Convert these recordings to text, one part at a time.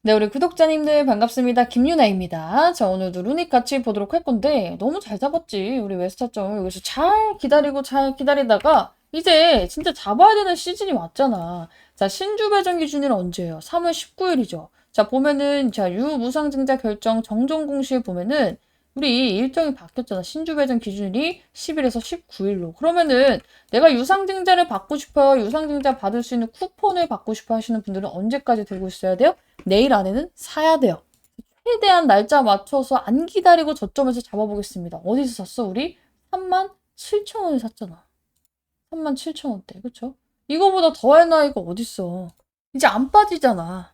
네, 우리 구독자님들 반갑습니다. 김유나입니다. 자, 오늘도 루닉 같이 보도록 할 건데, 너무 잘 잡았지. 우리 웨스타점을 여기서 잘 기다리다가, 이제 진짜 잡아야 되는 시즌이 왔잖아. 자, 신주 배정 기준일은 언제예요? 3월 19일이죠. 자, 보면은, 자, 유무상증자 결정 정정 공시에 보면은, 우리 일정이 바뀌었잖아. 신주 배정 기준일이 10일에서 19일로. 그러면은, 내가 유상증자를 받고 싶어요. 유상증자 받을 수 있는 쿠폰을 받고 싶어 하시는 분들은 언제까지 들고 있어야 돼요? 내일 안에는 사야 돼요. 최대한 날짜 맞춰서 안 기다리고 저점에서 잡아보겠습니다. 어디서 샀어, 우리? 37,000원에 샀잖아. 37,000원대, 그쵸? 이거보다 더할 나이가 어딨어. 이제 안 빠지잖아.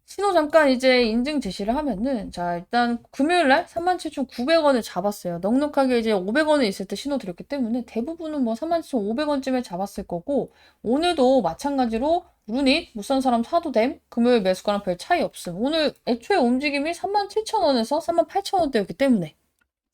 신호 잠깐 이제 인증 제시를 하면은, 자, 일단 금요일날 37,900원을 잡았어요. 넉넉하게 이제 500원에 있을 때 신호 드렸기 때문에 대부분은 뭐 37,500원쯤에 잡았을 거고, 오늘도 마찬가지로 루닛, 못산 사람 사도 됨, 금요일 매수가랑 별 차이 없음. 오늘 애초에 움직임이 37,000원에서 38,000원대였기 때문에.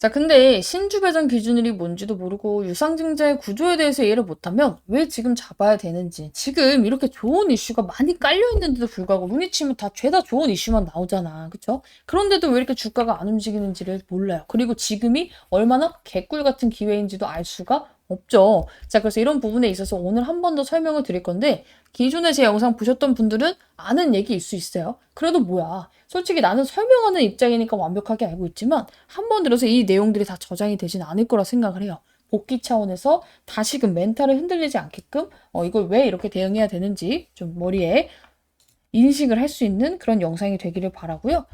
자, 근데 신주 배정 기준일이 뭔지도 모르고 유상증자의 구조에 대해서 이해를 못하면 왜 지금 잡아야 되는지, 지금 이렇게 좋은 이슈가 많이 깔려있는데도 불구하고 눈이 치면 다 죄다 좋은 이슈만 나오잖아. 그쵸? 그런데도 왜 이렇게 주가가 안 움직이는지를 몰라요. 그리고 지금이 얼마나 개꿀 같은 기회인지도 알 수가 없죠. 자, 그래서 이런 부분에 있어서 오늘 한 번 더 설명을 드릴 건데, 기존에 제 영상 보셨던 분들은 아는 얘기일 수 있어요. 그래도 뭐야. 솔직히 나는 설명하는 입장이니까 완벽하게 알고 있지만 한 번 들어서 이 내용들이 다 저장이 되진 않을 거라 생각을 해요. 복귀 차원에서 다시금 멘탈을 흔들리지 않게끔 이걸 왜 이렇게 대응해야 되는지 좀 머리에 인식을 할 수 있는 그런 영상이 되기를 바라고요.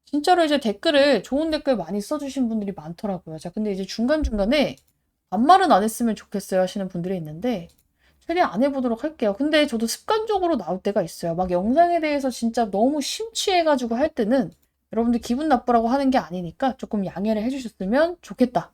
진짜로 이제 댓글을 좋은 댓글 많이 써주신 분들이 많더라고요. 자, 근데 이제 중간중간에 반말은 안 했으면 좋겠어요 하시는 분들이 있는데 최대한 안 해보도록 할게요. 근데 저도 습관적으로 나올 때가 있어요. 막 영상에 대해서 진짜 너무 심취해가지고 할 때는 여러분들 기분 나쁘라고 하는 게 아니니까 조금 양해를 해주셨으면 좋겠다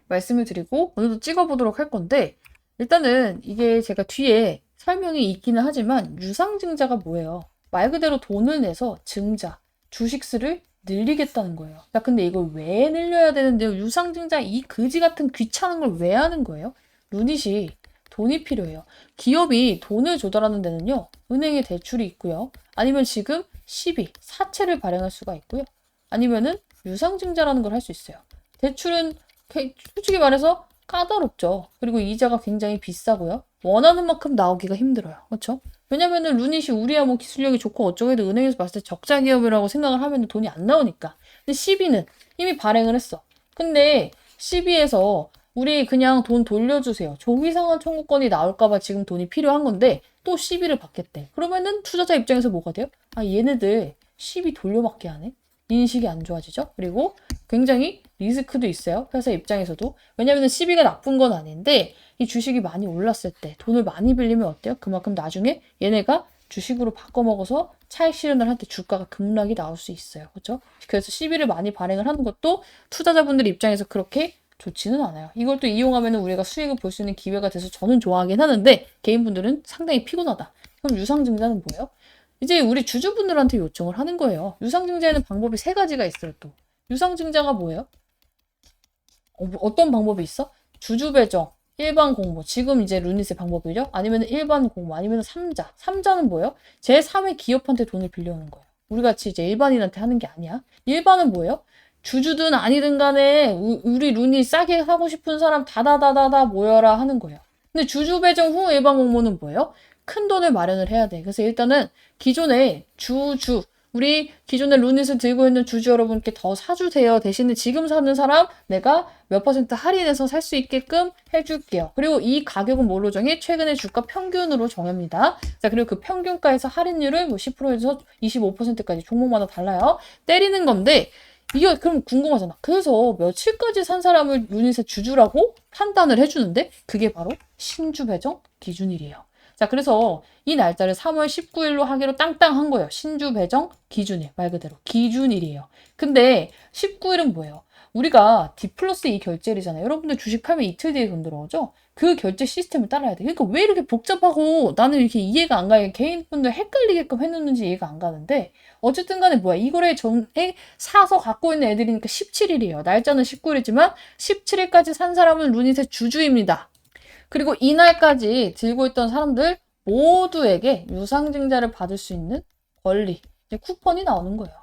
말씀을 드리고 오늘도 찍어보도록 할 건데, 일단은 이게 제가 뒤에 설명이 있기는 하지만 유상증자가 뭐예요? 말 그대로 돈을 내서 증자, 주식수를 늘리겠다는 거예요. 야, 근데 이걸 왜 늘려야 되는데요? 유상증자 이 그지 같은 귀찮은 걸 왜 하는 거예요? 루닛이 돈이 필요해요. 기업이 돈을 조달하는 데는요, 은행에 대출이 있고요. 아니면 지금 시비, 사채를 발행할 수가 있고요. 아니면은 유상증자라는 걸 할 수 있어요. 대출은 솔직히 말해서 까다롭죠. 그리고 이자가 굉장히 비싸고요. 원하는 만큼 나오기가 힘들어요. 그렇죠? 왜냐면은 루닛이 우리야 뭐 기술력이 좋고 어쩌고 해도 은행에서 봤을 때 적자 기업이라고 생각을 하면 돈이 안 나오니까. 근데 CB는 이미 발행을 했어. 근데 CB에서 우리 그냥 돈 돌려주세요. 조기상환 청구권이 나올까봐 지금 돈이 필요한 건데 또 CB를 받겠대. 그러면은 투자자 입장에서 뭐가 돼요? 아, 얘네들 CB 돌려받게 하네? 인식이 안 좋아지죠? 그리고 굉장히 리스크도 있어요. 회사 입장에서도. 왜냐면 CB가 나쁜 건 아닌데 이 주식이 많이 올랐을 때 돈을 많이 빌리면 어때요? 그만큼 나중에 얘네가 주식으로 바꿔먹어서 차익 실현을 할 때 주가가 급락이 나올 수 있어요. 그렇죠? 그래서 CB를 많이 발행을 하는 것도 투자자분들 입장에서 그렇게 좋지는 않아요. 이걸 또 이용하면 우리가 수익을 볼 수 있는 기회가 돼서 저는 좋아하긴 하는데 개인분들은 상당히 피곤하다. 그럼 유상증자는 뭐예요? 이제 우리 주주분들한테 요청을 하는 거예요. 유상증자에는 방법이 세 가지가 있어요, 또. 유상증자가 뭐예요? 어떤 방법이 있어? 주주 배정, 일반 공모. 지금 이제 루닛의 방법이죠? 아니면 일반 공모, 아니면 삼자. 삼자는 뭐예요? 제3의 기업한테 돈을 빌려오는 거예요. 우리 같이 이제 일반인한테 하는 게 아니야. 일반은 뭐예요? 주주든 아니든 간에 우리 루닛 싸게 사고 싶은 사람 다다다다다 모여라 하는 거예요. 근데 주주 배정 후 일반 공모는 뭐예요? 큰 돈을 마련을 해야 돼. 그래서 일단은 기존에 우리 기존에 루닛을 들고 있는 주주 여러분께 더 사주세요. 대신에 지금 사는 사람 내가 몇 퍼센트 할인해서 살 수 있게끔 해줄게요. 그리고 이 가격은 뭘로 정해? 최근의 주가 평균으로 정합니다. 자, 그리고 그 평균가에서 할인율을 뭐 10%에서 25%까지 종목마다 달라요. 때리는 건데, 이게 그럼 궁금하잖아. 그래서 며칠까지 산 사람을 유닛의 주주라고 판단을 해주는데 그게 바로 신주 배정 기준일이에요. 자, 그래서 이 날짜를 3월 19일로 하기로 땅땅한 거예요. 신주 배정 기준일, 말 그대로 기준일이에요. 근데 19일은 뭐예요? 우리가 D 플러스 E 결제일이잖아요. 여러분들 주식 팔면 이틀 뒤에 돈 들어오죠? 그 결제 시스템을 따라야 돼. 그러니까 왜 이렇게 복잡하고 나는 이렇게 이해가 안 가요. 개인분들 헷갈리게끔 해놓는지 이해가 안 가는데, 어쨌든 간에 뭐야. 이 거래 전에 사서 갖고 있는 애들이니까 17일이에요. 날짜는 19일이지만 17일까지 산 사람은 루닛의 주주입니다. 그리고 이날까지 들고 있던 사람들 모두에게 유상증자를 받을 수 있는 권리, 이제 쿠폰이 나오는 거예요.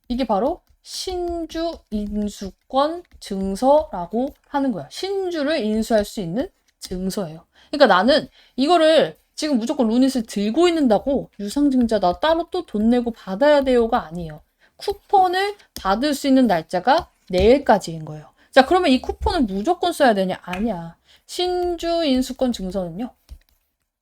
이게 바로 신주 인수권 증서라고 하는 거야. 신주를 인수할 수 있는 증서예요. 그러니까 나는 이거를 지금 무조건 루닛을 들고 있는다고 유상증자 나 따로 또 돈 내고 받아야 돼요가 아니에요. 쿠폰을 받을 수 있는 날짜가 내일까지인 거예요. 자, 그러면 이 쿠폰을 무조건 써야 되냐? 아니야. 신주 인수권 증서는요.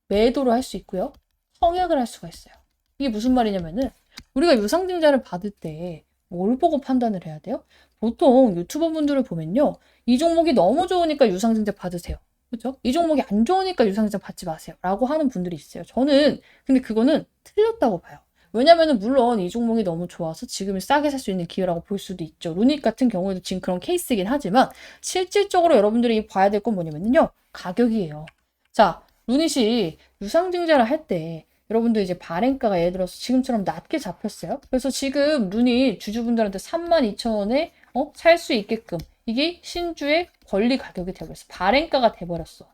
매도를 할 수 있고요. 청약을 할 수가 있어요. 이게 무슨 말이냐면은 우리가 유상증자를 받을 때 뭘 보고 판단을 해야 돼요? 보통 유튜버 분들을 보면요. 이 종목이 너무 좋으니까 유상증자 받으세요. 그렇죠? 이 종목이 안 좋으니까 유상증자 받지 마세요. 라고 하는 분들이 있어요. 저는 근데 그거는 틀렸다고 봐요. 왜냐면은 물론 이 종목이 너무 좋아서 지금은 싸게 살 수 있는 기회라고 볼 수도 있죠. 루닛 같은 경우에도 지금 그런 케이스이긴 하지만 실질적으로 여러분들이 봐야 될 건 뭐냐면요. 가격이에요. 자, 루닛이 유상증자를 할 때 여러분들 이제 발행가가 예를 들어서 지금처럼 낮게 잡혔어요. 그래서 지금 루닛 주주분들한테 32,000원에 살 수 있게끔 이게 신주의 권리 가격이 되어버렸어. 발행가가 돼버렸어.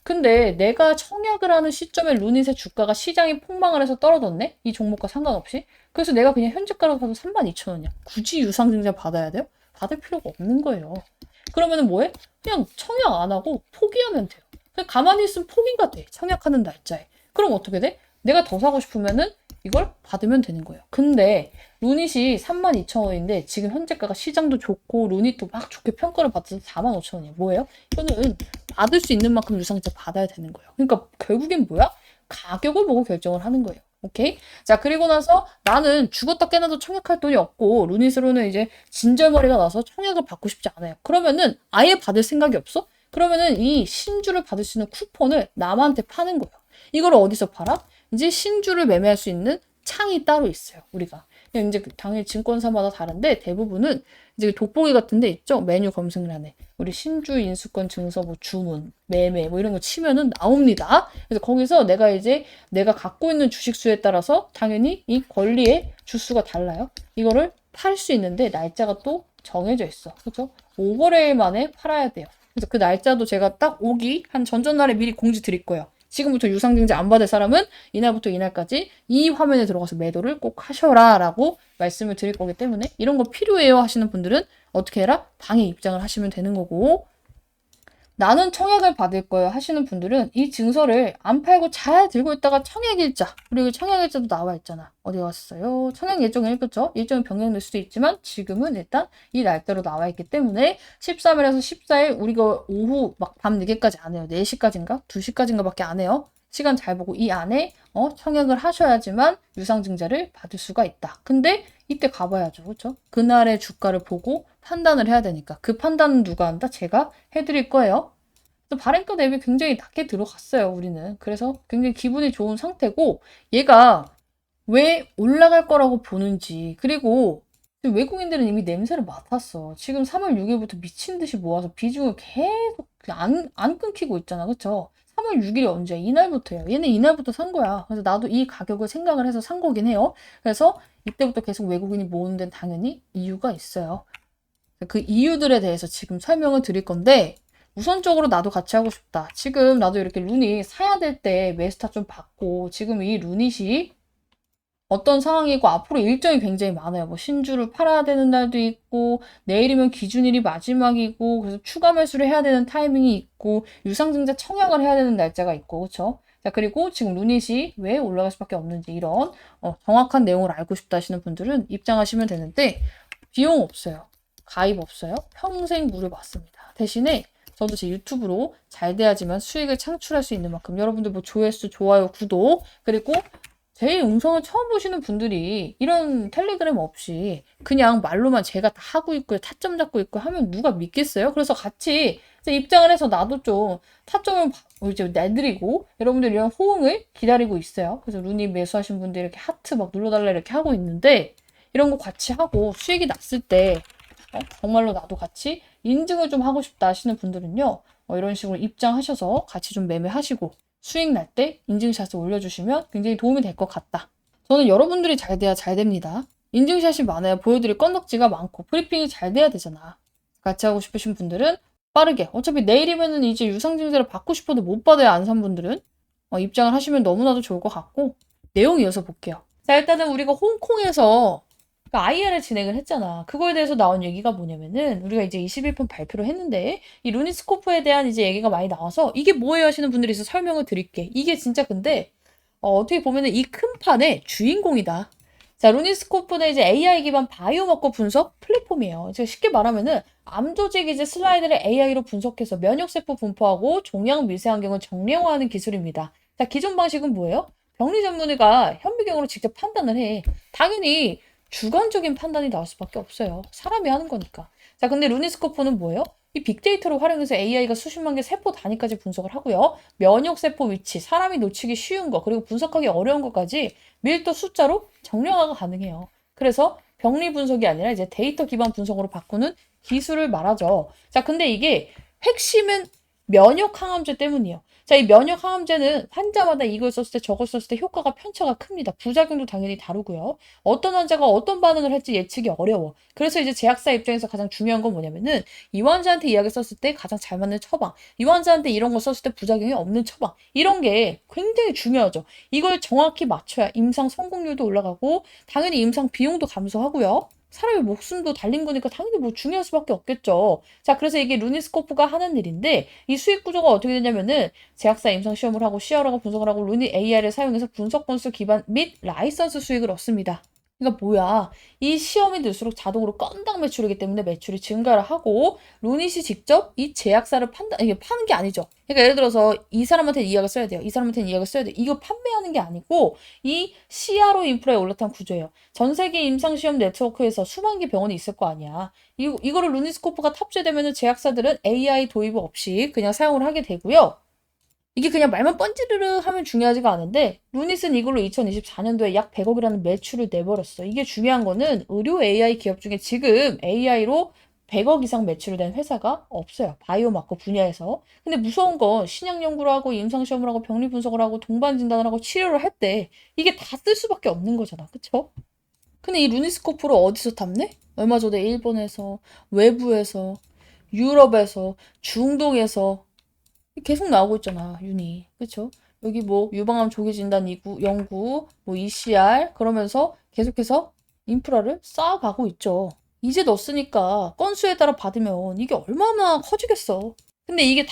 근데 내가 청약을 하는 시점에 루닛의 주가가 시장이 폭망을 해서 떨어졌네? 이 종목과 상관없이. 그래서 내가 그냥 현재가로 사도 32,000원이야. 굳이 유상증자 받아야 돼요? 받을 필요가 없는 거예요. 그러면은 뭐해? 그냥 청약 안 하고 포기하면 돼요. 그냥 가만히 있으면 포기가 돼. 청약하는 날짜에. 그럼 어떻게 돼? 내가 더 사고 싶으면은 이걸 받으면 되는 거예요. 근데 루닛이 32,000원인데 지금 현재가가 시장도 좋고 루닛도 막 좋게 평가를 받아서 45,000원이야. 뭐예요? 이거는 받을 수 있는 만큼 유상증자 받아야 되는 거예요. 그러니까 결국엔 뭐야? 가격을 보고 결정을 하는 거예요. 오케이? 자, 그리고 나서 나는 죽었다 깨나도 청약할 돈이 없고 루닛으로는 이제 진절머리가 나서 청약을 받고 싶지 않아요. 그러면은 아예 받을 생각이 없어? 그러면은 이 신주를 받을 수 있는 쿠폰을 남한테 파는 거예요. 이걸 어디서 팔아? 이제 신주를 매매할 수 있는 창이 따로 있어요. 우리가. 이제 당연히 증권사마다 다른데 대부분은 이제 돋보기 같은 데 있죠. 메뉴 검색란에. 우리 신주 인수권 증서 뭐 주문, 매매 뭐 이런 거 치면은 나옵니다. 그래서 거기서 내가 갖고 있는 주식 수에 따라서 당연히 이 권리의 주수가 달라요. 이거를 팔 수 있는데 날짜가 또 정해져 있어. 그렇죠? 5거래일 만에 팔아야 돼요. 그래서 그 날짜도 제가 딱 오기 한 전전날에 미리 공지 드릴 거예요. 지금부터 유상증자 안 받을 사람은 이날부터 이날까지 이 화면에 들어가서 매도를 꼭 하셔라 라고 말씀을 드릴 거기 때문에 이런 거 필요해요 하시는 분들은 어떻게 해라? 방에 입장을 하시면 되는 거고 나는 청약을 받을 거예요 하시는 분들은 이 증서를 안 팔고 잘 들고 있다가 청약일자 그리고 청약일자도 나와 있잖아. 어디 갔어요? 청약 예정일 그죠? 일정이 변경될 수도 있지만 지금은 일단 이 날짜로 나와 있기 때문에 13일에서 14일 우리가 오후 막 밤 늦게까지 안 해요. 4시까지인가? 2시까지인가 밖에 안 해요. 시간 잘 보고 이 안에 청약을 하셔야지만 유상증자를 받을 수가 있다. 근데 이때 가봐야죠. 그렇죠? 그날의 주가를 보고 판단을 해야 되니까 그 판단은 누가 한다? 제가 해드릴 거예요. 발행가 대비 굉장히 낮게 들어갔어요. 우리는. 그래서 굉장히 기분이 좋은 상태고 얘가 왜 올라갈 거라고 보는지 그리고 외국인들은 이미 냄새를 맡았어. 지금 3월 6일부터 미친 듯이 모아서 비중을 계속 안 끊기고 있잖아. 그쵸? 3월 6일이 언제야? 이날부터예요. 얘는 이날부터 산 거야. 그래서 나도 이 가격을 생각을 해서 산 거긴 해요. 그래서 이때부터 계속 외국인이 모으는 데는 당연히 이유가 있어요. 그 이유들에 대해서 지금 설명을 드릴 건데 우선적으로 나도 같이 하고 싶다. 지금 나도 이렇게 루닛 사야 될 때 매스타 좀 받고 지금 이 루닛이 어떤 상황이고 앞으로 일정이 굉장히 많아요. 뭐 신주를 팔아야 되는 날도 있고 내일이면 기준일이 마지막이고 그래서 추가 매수를 해야 되는 타이밍이 있고 유상증자 청약을 해야 되는 날짜가 있고 그렇죠? 자 그리고 지금 루닛이 왜 올라갈 수밖에 없는지 이런 정확한 내용을 알고 싶다 하시는 분들은 입장하시면 되는데 비용 없어요. 가입 없어요. 평생 무료 받습니다. 대신에 저도 제 유튜브로 잘 돼야지만 수익을 창출할 수 있는 만큼 여러분들 뭐 조회수, 좋아요, 구독 그리고 제 영상을 처음 보시는 분들이 이런 텔레그램 없이 그냥 말로만 제가 다 하고 있고요. 타점 잡고 있고 하면 누가 믿겠어요? 그래서 같이 입장을 해서 나도 좀 타점을 이제 내드리고 여러분들 이런 호응을 기다리고 있어요. 그래서 루닛 매수하신 분들 이렇게 하트 막 눌러달라 이렇게 하고 있는데 이런 거 같이 하고 수익이 났을 때 정말로 나도 같이 인증을 좀 하고 싶다 하시는 분들은요. 이런 식으로 입장하셔서 같이 좀 매매하시고 수익 날 때 인증샷을 올려주시면 굉장히 도움이 될 것 같다. 저는 여러분들이 잘 돼야 잘 됩니다. 인증샷이 많아야 보여드릴 건덕지가 많고 브리핑이 잘 돼야 되잖아. 같이 하고 싶으신 분들은 빠르게 어차피 내일이면은 이제 유상증자를 받고 싶어도 못 받아야 안 산 분들은 입장을 하시면 너무나도 좋을 것 같고 내용 이어서 볼게요. 자, 일단은 우리가 홍콩에서 그 IR을 진행을 했잖아. 그거에 대해서 나온 얘기가 뭐냐면은 우리가 이제 21편 발표를 했는데 이 루니스코프에 대한 이제 얘기가 많이 나와서 이게 뭐예요 하시는 분들이 있어서 설명을 드릴게. 이게 진짜 근데 어떻게 보면은 이 큰 판의 주인공이다. 자, 루니스코프는 이제 AI 기반 바이오마커 분석 플랫폼이에요. 제가 쉽게 말하면은 암 조직 이제 슬라이드를 AI로 분석해서 면역세포 분포하고 종양 미세 환경을 정량화하는 기술입니다. 자, 기존 방식은 뭐예요? 병리 전문의가 현미경으로 직접 판단을 해. 당연히 주관적인 판단이 나올 수밖에 없어요. 사람이 하는 거니까. 자, 근데 루니스코프는 뭐예요? 이 빅데이터를 활용해서 AI가 수십만 개 세포 단위까지 분석을 하고요. 면역세포 위치, 사람이 놓치기 쉬운 거, 그리고 분석하기 어려운 것까지 밀도 숫자로 정량화가 가능해요. 그래서 병리 분석이 아니라 이제 데이터 기반 분석으로 바꾸는 기술을 말하죠. 자, 근데 이게 핵심은 면역 항암제 때문이에요. 자, 이 면역 항암제는 환자마다 이걸 썼을 때 저걸 썼을 때 효과가 편차가 큽니다. 부작용도 당연히 다르고요. 어떤 환자가 어떤 반응을 할지 예측이 어려워. 그래서 이제 제약사 입장에서 가장 중요한 건 뭐냐면은 이 환자한테 이 약을 썼을 때 가장 잘 맞는 처방, 이 환자한테 이런 거 썼을 때 부작용이 없는 처방, 이런 게 굉장히 중요하죠. 이걸 정확히 맞춰야 임상 성공률도 올라가고 당연히 임상 비용도 감소하고요. 사람의 목숨도 달린 거니까 당연히 뭐 중요할 수밖에 없겠죠. 자, 그래서 이게 루니스코프가 하는 일인데 이 수익 구조가 어떻게 되냐면은 제약사 임상 시험을 하고 CRO가 분석을 하고 루니 AI를 사용해서 분석 건수 기반 및 라이선스 수익을 얻습니다. 그러니까 뭐야? 이 시험이 늘수록 자동으로 건당 매출이기 때문에 매출이 증가를 하고 루닛이 직접 이 제약사를 이게 파는 게 아니죠. 그러니까 예를 들어서 이 사람한테 이 약을 써야 돼요. 이 사람한테는 이 약을 써야 돼요. 이거 판매하는 게 아니고 이 CRO 인프라에 올라탄 구조예요. 전 세계 임상시험 네트워크에서 수만 개 병원이 있을 거 아니야. 이거를 루니스코프가 탑재되면은 제약사들은 AI 도입 없이 그냥 사용을 하게 되고요. 이게 그냥 말만 뻔지르르 하면 중요하지가 않은데 루닛은 이걸로 2024년도에 약 100억이라는 매출을 내버렸어. 이게 중요한 거는 의료 AI 기업 중에 지금 AI로 100억 이상 매출을 낸 회사가 없어요. 바이오마커 분야에서. 근데 무서운 건 신약 연구를 하고 임상시험을 하고 병리 분석을 하고 동반 진단을 하고 치료를 할 때 이게 다 쓸 수밖에 없는 거잖아. 그쵸? 근데 이 루니스코프를 어디서 탐내? 얼마 전에 일본에서, 외부에서, 유럽에서, 중동에서 계속 나오고 있잖아, 윤희. 그쵸? 여기 뭐 유방암 조기 진단 연구, 뭐 ECR 그러면서 계속해서 인프라를 쌓아가고 있죠. 이제 넣었으니까 건수에 따라 받으면 이게 얼마나 커지겠어. 근데 이게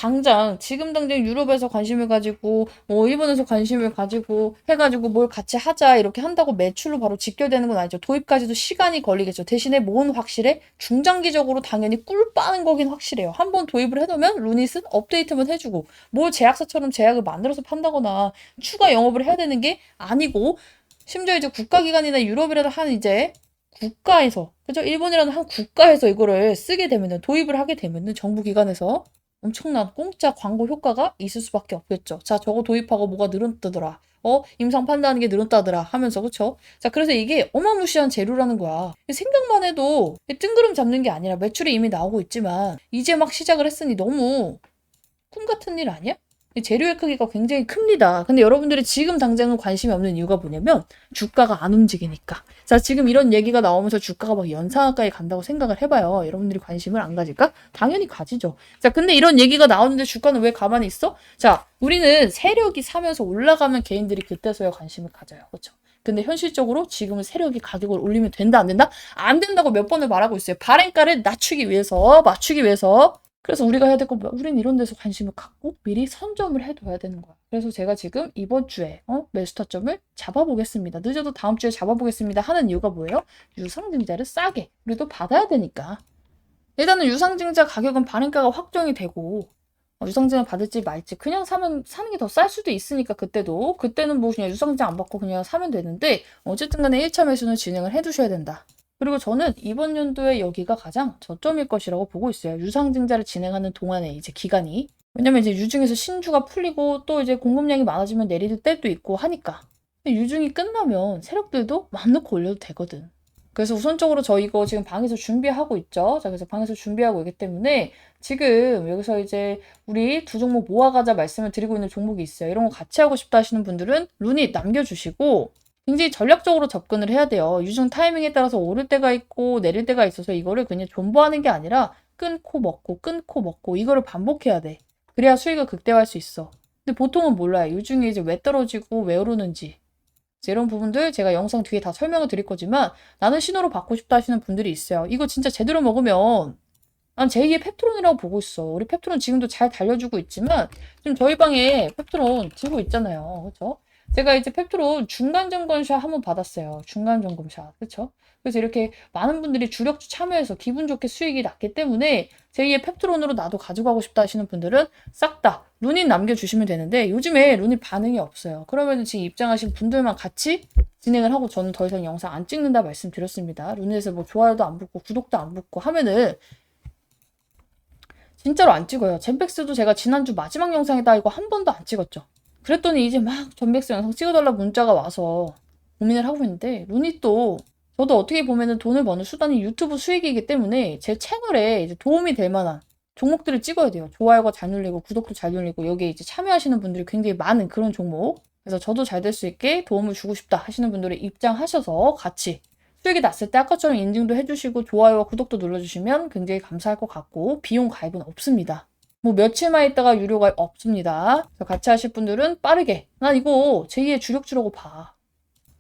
지금 당장 유럽에서 관심을 가지고, 뭐, 일본에서 관심을 가지고, 해가지고 뭘 같이 하자, 이렇게 한다고 매출로 바로 직결되는 건 아니죠. 도입까지도 시간이 걸리겠죠. 대신에 뭐는 확실해? 중장기적으로 당연히 꿀 빠는 거긴 확실해요. 한번 도입을 해놓으면 루닛은 업데이트만 해주고, 뭘 제약사처럼 제약을 만들어서 판다거나, 추가 영업을 해야 되는 게 아니고, 심지어 이제 국가기관이나 유럽이라도 한 이제, 국가에서, 그죠? 일본이라는 한 국가에서 이거를 쓰게 되면은, 도입을 하게 되면은, 정부 기관에서, 엄청난 공짜 광고 효과가 있을 수밖에 없겠죠. 자, 저거 도입하고 뭐가 늘었다더라. 임상 판단하는 게 늘었다더라 하면서, 그쵸? 자, 그래서 이게 어마무시한 재료라는 거야. 생각만 해도 뜬구름 잡는 게 아니라 매출이 이미 나오고 있지만 이제 막 시작을 했으니 너무 꿈 같은 일 아니야? 재료의 크기가 굉장히 큽니다. 근데 여러분들이 지금 당장은 관심이 없는 이유가 뭐냐면 주가가 안 움직이니까. 자, 지금 이런 얘기가 나오면서 주가가 막 연상가까지 간다고 생각을 해봐요. 여러분들이 관심을 안 가질까? 당연히 가지죠. 자, 근데 이런 얘기가 나오는데 주가는 왜 가만히 있어? 자, 우리는 세력이 사면서 올라가면 개인들이 그때서야 관심을 가져요. 그렇죠? 근데 현실적으로 지금은 세력이 가격을 올리면 된다, 안 된다? 안 된다고 몇 번을 말하고 있어요. 발행가를 맞추기 위해서. 그래서 우리가 해야 될 건 뭐야? 우린 이런 데서 관심을 갖고 미리 선점을 해둬야 되는 거야. 그래서 제가 지금 이번 주에 매수 타점을 잡아보겠습니다. 늦어도 다음 주에 잡아보겠습니다 하는 이유가 뭐예요? 유상증자를 싸게 우리도 받아야 되니까. 일단은 유상증자 가격은 발행가가 확정이 되고 유상증자 받을지 말지 그냥 사는 게 더 쌀 수도 있으니까 그때는 뭐 그냥 유상증자 안 받고 그냥 사면 되는데 어쨌든 간에 1차 매수는 진행을 해두셔야 된다. 그리고 저는 이번 연도에 여기가 가장 저점일 것이라고 보고 있어요. 유상증자를 진행하는 동안에 이제 기간이. 왜냐면 이제 유증에서 신주가 풀리고 또 이제 공급량이 많아지면 내릴 때도 있고 하니까. 유증이 끝나면 세력들도 맘 놓고 올려도 되거든. 그래서 우선적으로 저 이거 지금 방에서 준비하고 있죠. 자, 그래서 방에서 준비하고 있기 때문에 지금 여기서 이제 우리 두 종목 모아가자 말씀을 드리고 있는 종목이 있어요. 이런 거 같이 하고 싶다 하시는 분들은 루닛 남겨주시고 굉장히 전략적으로 접근을 해야 돼요. 유증 타이밍에 따라서 오를 때가 있고 내릴 때가 있어서 이거를 그냥 존버하는 게 아니라 끊고 먹고 이거를 반복해야 돼. 그래야 수익을 극대화할 수 있어. 근데 보통은 몰라요. 유증이 이제 왜 떨어지고 왜 오르는지. 그래서 이런 부분들 제가 영상 뒤에 다 설명을 드릴 거지만 나는 신호로 받고 싶다 하시는 분들이 있어요. 이거 진짜 제대로 먹으면 난 제2의 펩트론이라고 보고 있어. 우리 펩트론 지금도 잘 달려주고 있지만 지금 저희 방에 펩트론 들고 있잖아요. 그렇죠? 제가 이제 펩트론 중간 점검샷 한번 받았어요. 중간 점검샷. 그렇죠? 그래서 이렇게 많은 분들이 주력주 참여해서 기분 좋게 수익이 났기 때문에 제2의 펩트론으로 나도 가져가고 싶다 하시는 분들은 싹 다 룬인 남겨주시면 되는데 요즘에 룬인 반응이 없어요. 그러면 지금 입장하신 분들만 같이 진행을 하고 저는 더 이상 영상 안 찍는다 말씀드렸습니다. 룬에서 뭐 좋아요도 안 붙고 구독도 안 붙고 하면은 진짜로 안 찍어요. 젠백스도 제가 지난주 마지막 영상에다 이거 한 번도 안 찍었죠. 그랬더니 이제 막 젠백스 영상 찍어달라 문자가 와서 고민을 하고 있는데 룬이 또 저도 어떻게 보면은 돈을 버는 수단이 유튜브 수익이기 때문에 제 채널에 이제 도움이 될 만한 종목들을 찍어야 돼요. 좋아요가 잘 눌리고 구독도 잘 눌리고 여기에 이제 참여하시는 분들이 굉장히 많은 그런 종목. 그래서 저도 잘 될 수 있게 도움을 주고 싶다 하시는 분들이 입장하셔서 같이 수익이 났을 때 아까처럼 인증도 해주시고 좋아요와 구독도 눌러주시면 굉장히 감사할 것 같고 비용 가입은 없습니다. 뭐 며칠만 있다가 유료 가입 없습니다. 그래서 같이 하실 분들은 빠르게 난 이거 제2의 주력주라고 봐.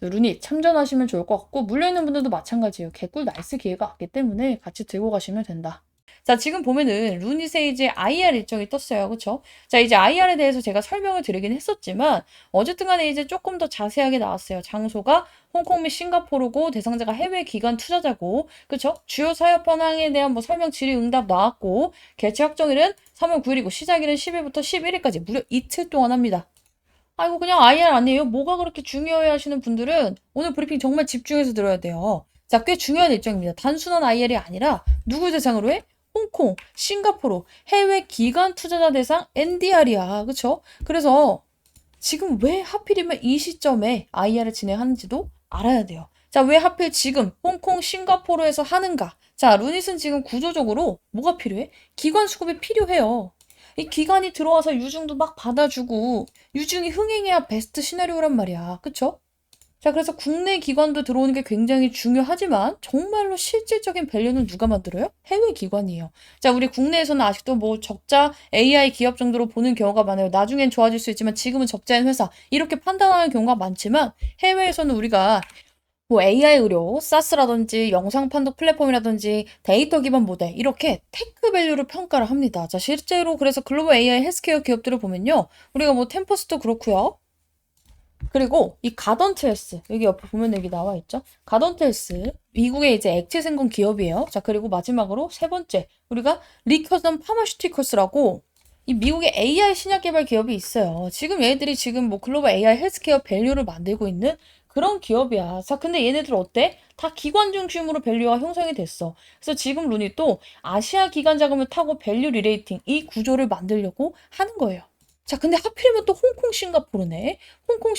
루닛 참전하시면 좋을 것 같고 물려있는 분들도 마찬가지예요. 개꿀 나이스 기회가 왔기 때문에 같이 들고 가시면 된다. 자, 지금 보면은 루닛에 이제 IR 일정이 떴어요. 그쵸? 자, 이제 IR에 대해서 제가 설명을 드리긴 했었지만 어쨌든 간에 이제 조금 더 자세하게 나왔어요. 장소가 홍콩 및 싱가포르고 대상자가 해외 기관 투자자고 그쵸? 주요 사업 현황에 대한 뭐 설명 질의 응답 나왔고 개최 확정일은 3월 9일이고 시작일은 10일부터 11일까지 무려 이틀 동안 합니다. 아이고 그냥 IR 아니에요? 뭐가 그렇게 중요해 하시는 분들은 오늘 브리핑 정말 집중해서 들어야 돼요. 자, 꽤 중요한 일정입니다. 단순한 IR이 아니라 누구 대상으로 해? 홍콩, 싱가포르, 해외 기관 투자자 대상 NDR이야. 그쵸? 그래서 지금 왜 하필이면 이 시점에 IR을 진행하는지도 알아야 돼요. 자, 왜 하필 지금 홍콩, 싱가포르에서 하는가? 자, 루닛은 지금 구조적으로 뭐가 필요해? 기관 수급이 필요해요. 이 기관이 들어와서 유증도 막 받아주고 유증이 흥행해야 베스트 시나리오란 말이야. 그쵸? 자, 그래서 국내 기관도 들어오는 게 굉장히 중요하지만 정말로 실질적인 밸류는 누가 만들어요? 해외 기관이에요. 자, 우리 국내에서는 아직도 뭐 적자 AI 기업 정도로 보는 경우가 많아요. 나중엔 좋아질 수 있지만 지금은 적자인 회사 이렇게 판단하는 경우가 많지만 해외에서는 우리가 뭐 AI 의료, SaaS라든지 영상 판독 플랫폼이라든지 데이터 기반 모델 이렇게 테크 밸류를 평가를 합니다. 자, 실제로 그래서 글로벌 AI 헬스케어 기업들을 보면요. 우리가 뭐 템퍼스도 그렇고요. 그리고 이 가던트 헬스 여기 옆에 보면 여기 나와 있죠. 가던트 헬스 미국의 이제 액체 생건 기업이에요. 자, 그리고 마지막으로 세 번째 우리가 리커전 파마슈티컬스라고 이 미국의 AI 신약 개발 기업이 있어요. 지금 얘네들이 지금 뭐 글로벌 AI 헬스케어 밸류를 만들고 있는 그런 기업이야. 자, 근데 얘네들 어때? 다 기관 중심으로 밸류가 형성이 됐어. 그래서 지금 룬이 또 아시아 기관 자금을 타고 밸류 리레이팅 이 구조를 만들려고 하는 거예요. 자, 근데 하필이면 또 홍콩 싱가포르네. 홍콩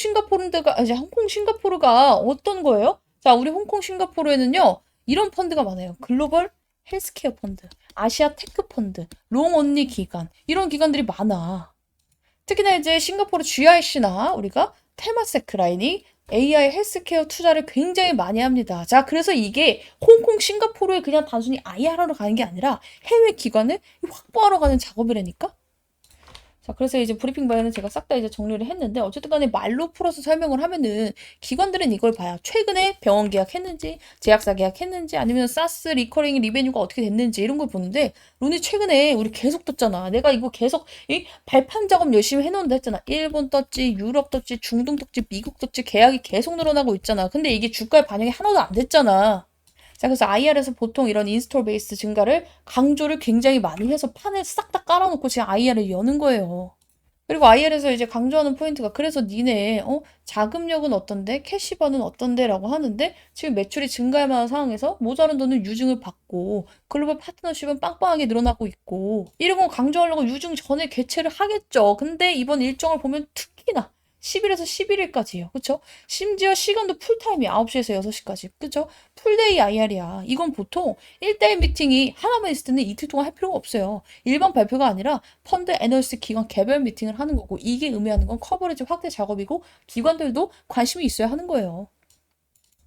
싱가포르가 어떤 거예요? 자, 우리 홍콩 싱가포르에는요. 이런 펀드가 많아요. 글로벌 헬스케어 펀드, 아시아 테크 펀드, 롱 언니 기관. 이런 기관들이 많아. 특히나 이제 싱가포르 GIC나 우리가 테마세크 라인이 AI 헬스케어 투자를 굉장히 많이 합니다. 자, 그래서 이게 홍콩, 싱가포르에 그냥 단순히 IR하러 가는 게 아니라 해외 기관을 확보하러 가는 작업이라니까? 자, 그래서 이제 브리핑 바에는 제가 싹 다 이제 정리를 했는데, 어쨌든 간에 말로 풀어서 설명을 하면은, 기관들은 이걸 봐요. 최근에 병원 계약했는지, 제약사 계약했는지, 아니면 사스 리커링 리베뉴가 어떻게 됐는지, 이런 걸 보는데, 룬이 최근에 우리 계속 떴잖아. 내가 이거 계속, 이 발판 작업 열심히 해놓는다 했잖아. 일본 떴지, 유럽 떴지, 중동 떴지, 미국 떴지, 계약이 계속 늘어나고 있잖아. 근데 이게 주가에 반영이 하나도 안 됐잖아. 자, 그래서 IR에서 보통 이런 인스톨 베이스 증가를 강조를 굉장히 많이 해서 판을 싹 다 깔아놓고 지금 IR을 여는 거예요. 그리고 IR에서 이제 강조하는 포인트가 그래서 니네 자금력은 어떤데 캐시버는 어떤데 라고 하는데 지금 매출이 증가할 만한 상황에서 모자란 돈은 유증을 받고 글로벌 파트너십은 빵빵하게 늘어나고 있고 이런 거 강조하려고 유증 전에 개최를 하겠죠. 근데 이번 일정을 보면 특히나 10일에서 11일까지예요. 그쵸? 심지어 시간도 풀타임이야. 9시에서 6시까지. 그쵸? 풀데이 IR이야. 이건 보통 1대1 미팅이 하나만 있을 때는 이틀 동안 할 필요가 없어요. 일반 발표가 아니라 펀드 애널리스트 기관 개별 미팅을 하는 거고 이게 의미하는 건 커버리지 확대 작업이고 기관들도 관심이 있어야 하는 거예요.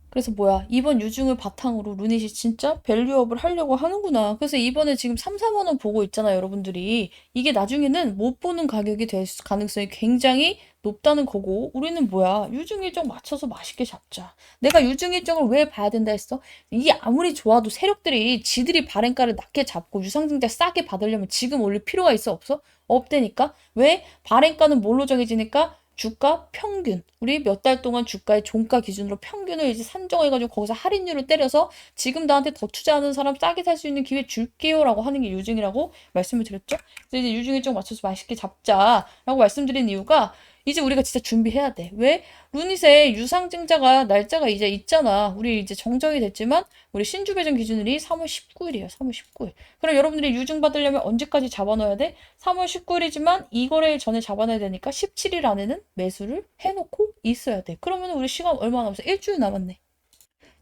그래서 뭐야 이번 유증을 바탕으로 루닛이 진짜 밸류업을 하려고 하는구나. 그래서 이번에 지금 3, 4만 원 보고 있잖아요 여러분들이. 이게 나중에는 못 보는 가격이 될 가능성이 굉장히 높다는 거고 우리는 뭐야? 유중 일정 맞춰서 맛있게 잡자. 내가 유중 일정을 왜 봐야 된다 했어? 이게 아무리 좋아도 세력들이 지들이 발행가를 낮게 잡고 유상증자 싸게 받으려면 지금 올릴 필요가 있어 없어? 없다니까. 왜? 발행가는 뭘로 정해지니까? 주가 평균. 우리 몇 달 동안 주가의 종가 기준으로 평균을 이제 산정해가지고 거기서 할인율을 때려서 지금 나한테 더 투자하는 사람 싸게 살 수 있는 기회 줄게요라고 하는 게 유증이라고 말씀을 드렸죠. 그래서 이제 유증 일정 맞춰서 맛있게 잡자라고 말씀드린 이유가 이제 우리가 진짜 준비해야 돼. 왜? 루닛에 유상증자가 날짜가 이제 있잖아. 우리 이제 정정이 됐지만 우리 신주 배정 기준일이 3월 19일이에요. 3월 19일. 그럼 여러분들이 유증 받으려면 언제까지 잡아놔야 돼? 3월 19일이지만 이 거래일 전에 잡아놔야 되니까 17일 안에는 매수를 해놓고 있어야 돼. 그러면 우리 시간 얼마 남았어? 일주일 남았네.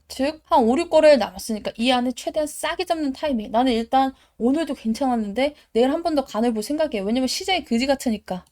즉, 한 5, 6거래일 남았으니까 이 안에 최대한 싸게 잡는 타이밍. 나는 일단 오늘도 괜찮았는데 내일 한 번 더 간을 볼 생각이에요. 왜냐면 시장이 그지 같으니까.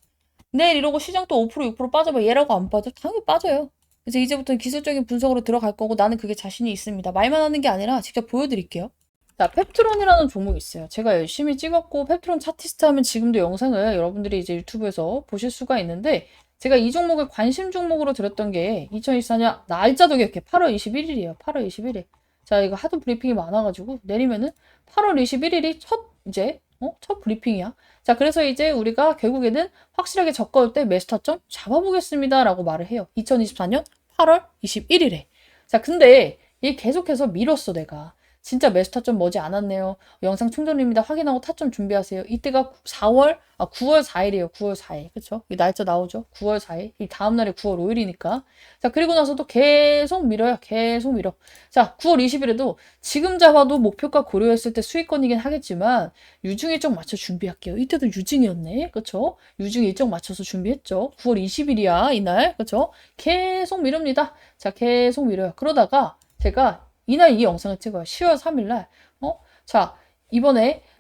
내일 이러고 시장 또 5%, 6% 빠져봐. 얘라고 안 빠져? 당연히 빠져요. 그래서 이제부터는 기술적인 분석으로 들어갈 거고 나는 그게 자신이 있습니다. 말만 하는 게 아니라 직접 보여드릴게요. 자, 펩트론이라는 종목이 있어요. 제가 열심히 찍었고 펩트론 차티스트 하면 지금도 영상을 여러분들이 이제 유튜브에서 보실 수가 있는데 제가 이 종목을 관심 종목으로 들었던 게 2024년 날짜도 기억해. 8월 21일이에요. 8월 21일. 자, 이거 하도 브리핑이 많아가지고 내리면은 8월 21일이 첫 브리핑이야. 자, 그래서 이제 우리가 결국에는 확실하게 저가올 때 매수 타점 잡아보겠습니다. 라고 말을 해요. 2024년 8월 21일에. 자, 근데 얘 계속해서 밀었어, 내가. 진짜 매수 타점 머지 않았네요. 영상 충전입니다. 확인하고 타점 준비하세요. 이때가 9월 4일이에요. 9월 4일. 그쵸? 이 날짜 나오죠? 9월 4일. 이 다음날이 9월 5일이니까. 자, 그리고 나서도 계속 밀어요. 계속 밀어. 자, 9월 20일에도 지금 잡아도 목표가 고려했을 때 수익권이긴 하겠지만 유증 일정 맞춰 준비할게요. 이때도 유증이었네. 그쵸? 유증 일정 맞춰서 준비했죠. 9월 20일이야. 이날. 그쵸? 계속 미릅니다. 자, 계속 밀어요. 그러다가 제가 이날 이 영상을 찍어요. 10월 3일날. 자, 이번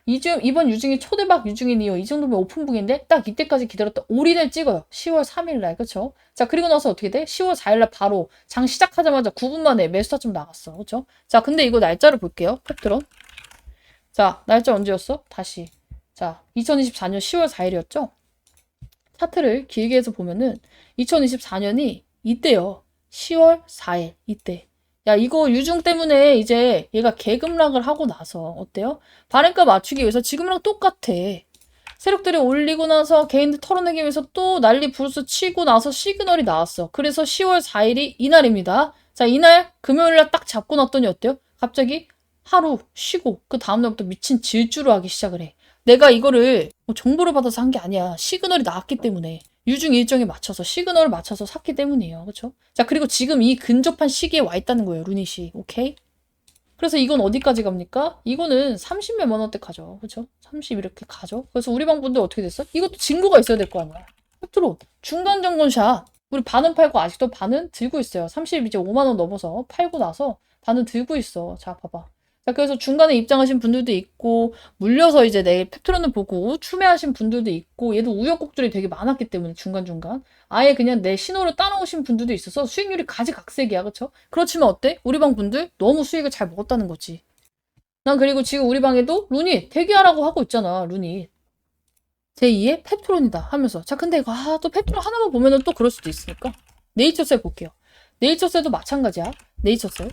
유증이 초대박 유증이니요. 이 정도면 오픈북인데 딱 이때까지 기다렸다 올인을 찍어요. 10월 3일날. 그쵸? 자, 그리고 나서 어떻게 돼? 10월 4일날 바로 장 시작하자마자 9분 만에 매수타 좀 나갔어. 그쵸? 자, 근데 이거 날짜를 볼게요. 펩트론. 자, 날짜 언제였어? 다시. 자, 2024년 10월 4일이었죠? 차트를 길게 해서 보면은 2024년이 이때요. 10월 4일. 이때. 야, 이거 유중 때문에 이제 얘가 개급락을 하고 나서 어때요? 발행가 맞추기 위해서 지금이랑 똑같아. 세력들이 올리고 나서 개인들 털어내기 위해서 또 난리 부르스 치고 나서 시그널이 나왔어. 그래서 10월 4일이 이날입니다. 자, 이날 금요일날 딱 잡고 났더니 어때요? 갑자기 하루 쉬고 그 다음날부터 미친 질주를 하기 시작을 해. 내가 이거를 뭐 정보를 받아서 한 게 아니야. 시그널이 나왔기 때문에. 유중 일정에 맞춰서 시그널을 맞춰서 샀기 때문이에요. 그렇죠? 자, 그리고 지금 이 근접한 시기에 와 있다는 거예요. 루닛이. 오케이? 그래서 이건 어디까지 갑니까? 이거는 30몇만 원대 가죠. 그렇죠? 30 이렇게 가죠. 그래서 우리 방 분들 어떻게 됐어? 이것도 증거가 있어야 될 거 아니야. 끝으로 중간 정권샷. 우리 반은 팔고 아직도 반은 들고 있어요. 30 이제 5만 원 넘어서 팔고 나서 반은 들고 있어. 자, 봐봐. 자, 그래서 중간에 입장하신 분들도 있고 물려서 이제 내일 펩트론을 보고 추매하신 분들도 있고 얘도 우여곡절이 되게 많았기 때문에 중간중간 아예 그냥 내 신호를 따라오신 분들도 있어서 수익률이 가지각색이야. 그쵸? 그렇지만 어때? 우리 방 분들 너무 수익을 잘 먹었다는 거지. 난 그리고 지금 우리 방에도 루닛 대기하라고 하고 있잖아. 루닛. 제2의 펩트론이다 하면서 자, 근데 이거 또 펩트론 하나만 보면은 또 그럴 수도 있으니까 네이처셀 볼게요. 네이처셀도 마찬가지야. 네이처셀.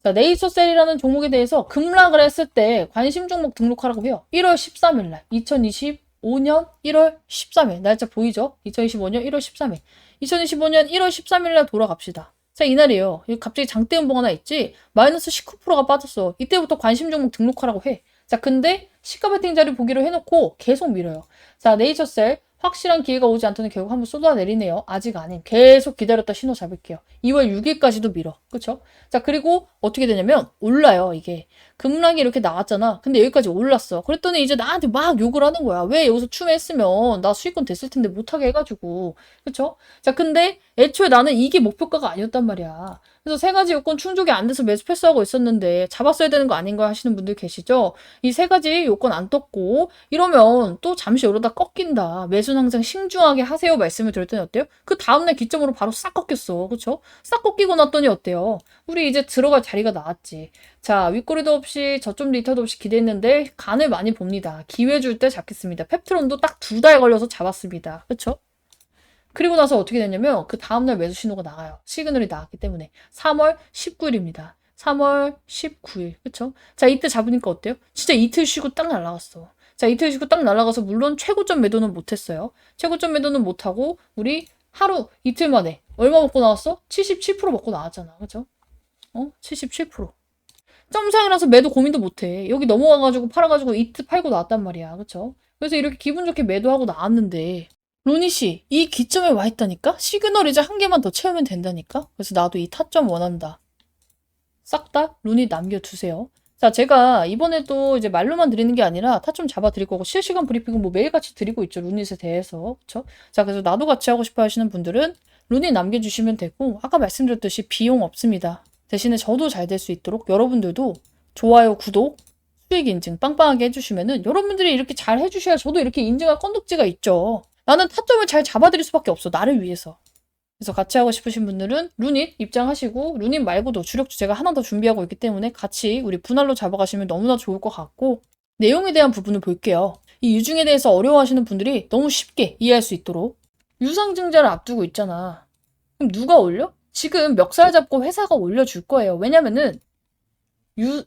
자, 네이처셀이라는 종목에 대해서 급락을 했을 때 관심 종목 등록하라고 해요. 1월 13일날 2025년 1월 13일 날짜 보이죠? 2025년 1월 13일 2025년 1월 13일날 돌아갑시다. 자, 이날이에요. 갑자기 장대음봉 하나 있지? 마이너스 19%가 빠졌어. 이때부터 관심 종목 등록하라고 해. 자, 근데 시가 베팅 자리 보기로 해놓고 계속 밀어요. 자, 네이처셀 확실한 기회가 오지 않더니 결국 한번 쏟아내리네요. 아직 아님. 계속 기다렸다 신호 잡을게요. 2월 6일까지도 밀어. 그쵸? 자, 그리고 어떻게 되냐면 올라요, 이게. 급락이 이렇게 나왔잖아. 근데 여기까지 올랐어. 그랬더니 이제 나한테 막 욕을 하는 거야. 왜 여기서 추매했으면 나 수익권 됐을 텐데 못하게 해가지고. 그쵸? 자, 근데 애초에 나는 이게 목표가가 아니었단 말이야. 그래서 세 가지 요건 충족이 안 돼서 매수 패스하고 있었는데 잡았어야 되는 거 아닌가 하시는 분들 계시죠? 이 세 가지 요건 안 떴고 이러면 또 잠시 오르다 꺾인다. 매수는 항상 신중하게 하세요 말씀을 드렸더니 어때요? 그 다음날 기점으로 바로 싹 꺾였어. 그쵸? 싹 꺾이고 났더니 어때요? 우리 이제 들어갈 자리가 나왔지. 자, 윗꼬리도 없이 저점 리터도 없이 기대했는데 간을 많이 봅니다. 기회 줄 때 잡겠습니다. 펩트론도 딱 2달 걸려서 잡았습니다. 그쵸? 그리고 나서 어떻게 됐냐면 그 다음날 매수 신호가 나가요. 시그널이 나왔기 때문에. 3월 19일입니다. 3월 19일. 그쵸? 자, 이때 잡으니까 어때요? 진짜 이틀 쉬고 딱 날아갔어. 자, 이틀 쉬고 딱 날아가서 물론 최고점 매도는 못했어요. 최고점 매도는 못하고 우리 하루 이틀 만에 얼마 먹고 나왔어? 77% 먹고 나왔잖아. 그쵸? 77%. 점상이라서 매도 고민도 못해. 여기 넘어가가지고 팔아가지고 이틀 팔고 나왔단 말이야. 그쵸? 그래서 이렇게 기분 좋게 매도하고 나왔는데 루닛이 이 기점에 와 있다니까? 시그널 이제 한 개만 더 채우면 된다니까? 그래서 나도 이 타점 원한다. 싹 다 루닛 남겨두세요. 자, 제가 이번에도 이제 말로만 드리는 게 아니라 타점 잡아 드릴 거고 실시간 브리핑은 뭐 매일같이 드리고 있죠. 루닛에 대해서. 그쵸? 자, 그래서 나도 같이 하고 싶어 하시는 분들은 루닛 남겨주시면 되고 아까 말씀드렸듯이 비용 없습니다. 대신에 저도 잘 될 수 있도록 여러분들도 좋아요, 구독, 수익 인증 빵빵하게 해주시면은 여러분들이 이렇게 잘 해주셔야 저도 이렇게 인증할 건덕지가 있죠. 나는 타점을 잘 잡아드릴 수밖에 없어. 나를 위해서. 그래서 같이 하고 싶으신 분들은 루닛 입장하시고 루닛 말고도 주력주 제가 하나 더 준비하고 있기 때문에 같이 우리 분할로 잡아가시면 너무나 좋을 것 같고 내용에 대한 부분을 볼게요. 이 유중에 대해서 어려워하시는 분들이 너무 쉽게 이해할 수 있도록 유상증자를 앞두고 있잖아. 그럼 누가 올려? 지금 멱살 잡고 회사가 올려줄 거예요. 왜냐면은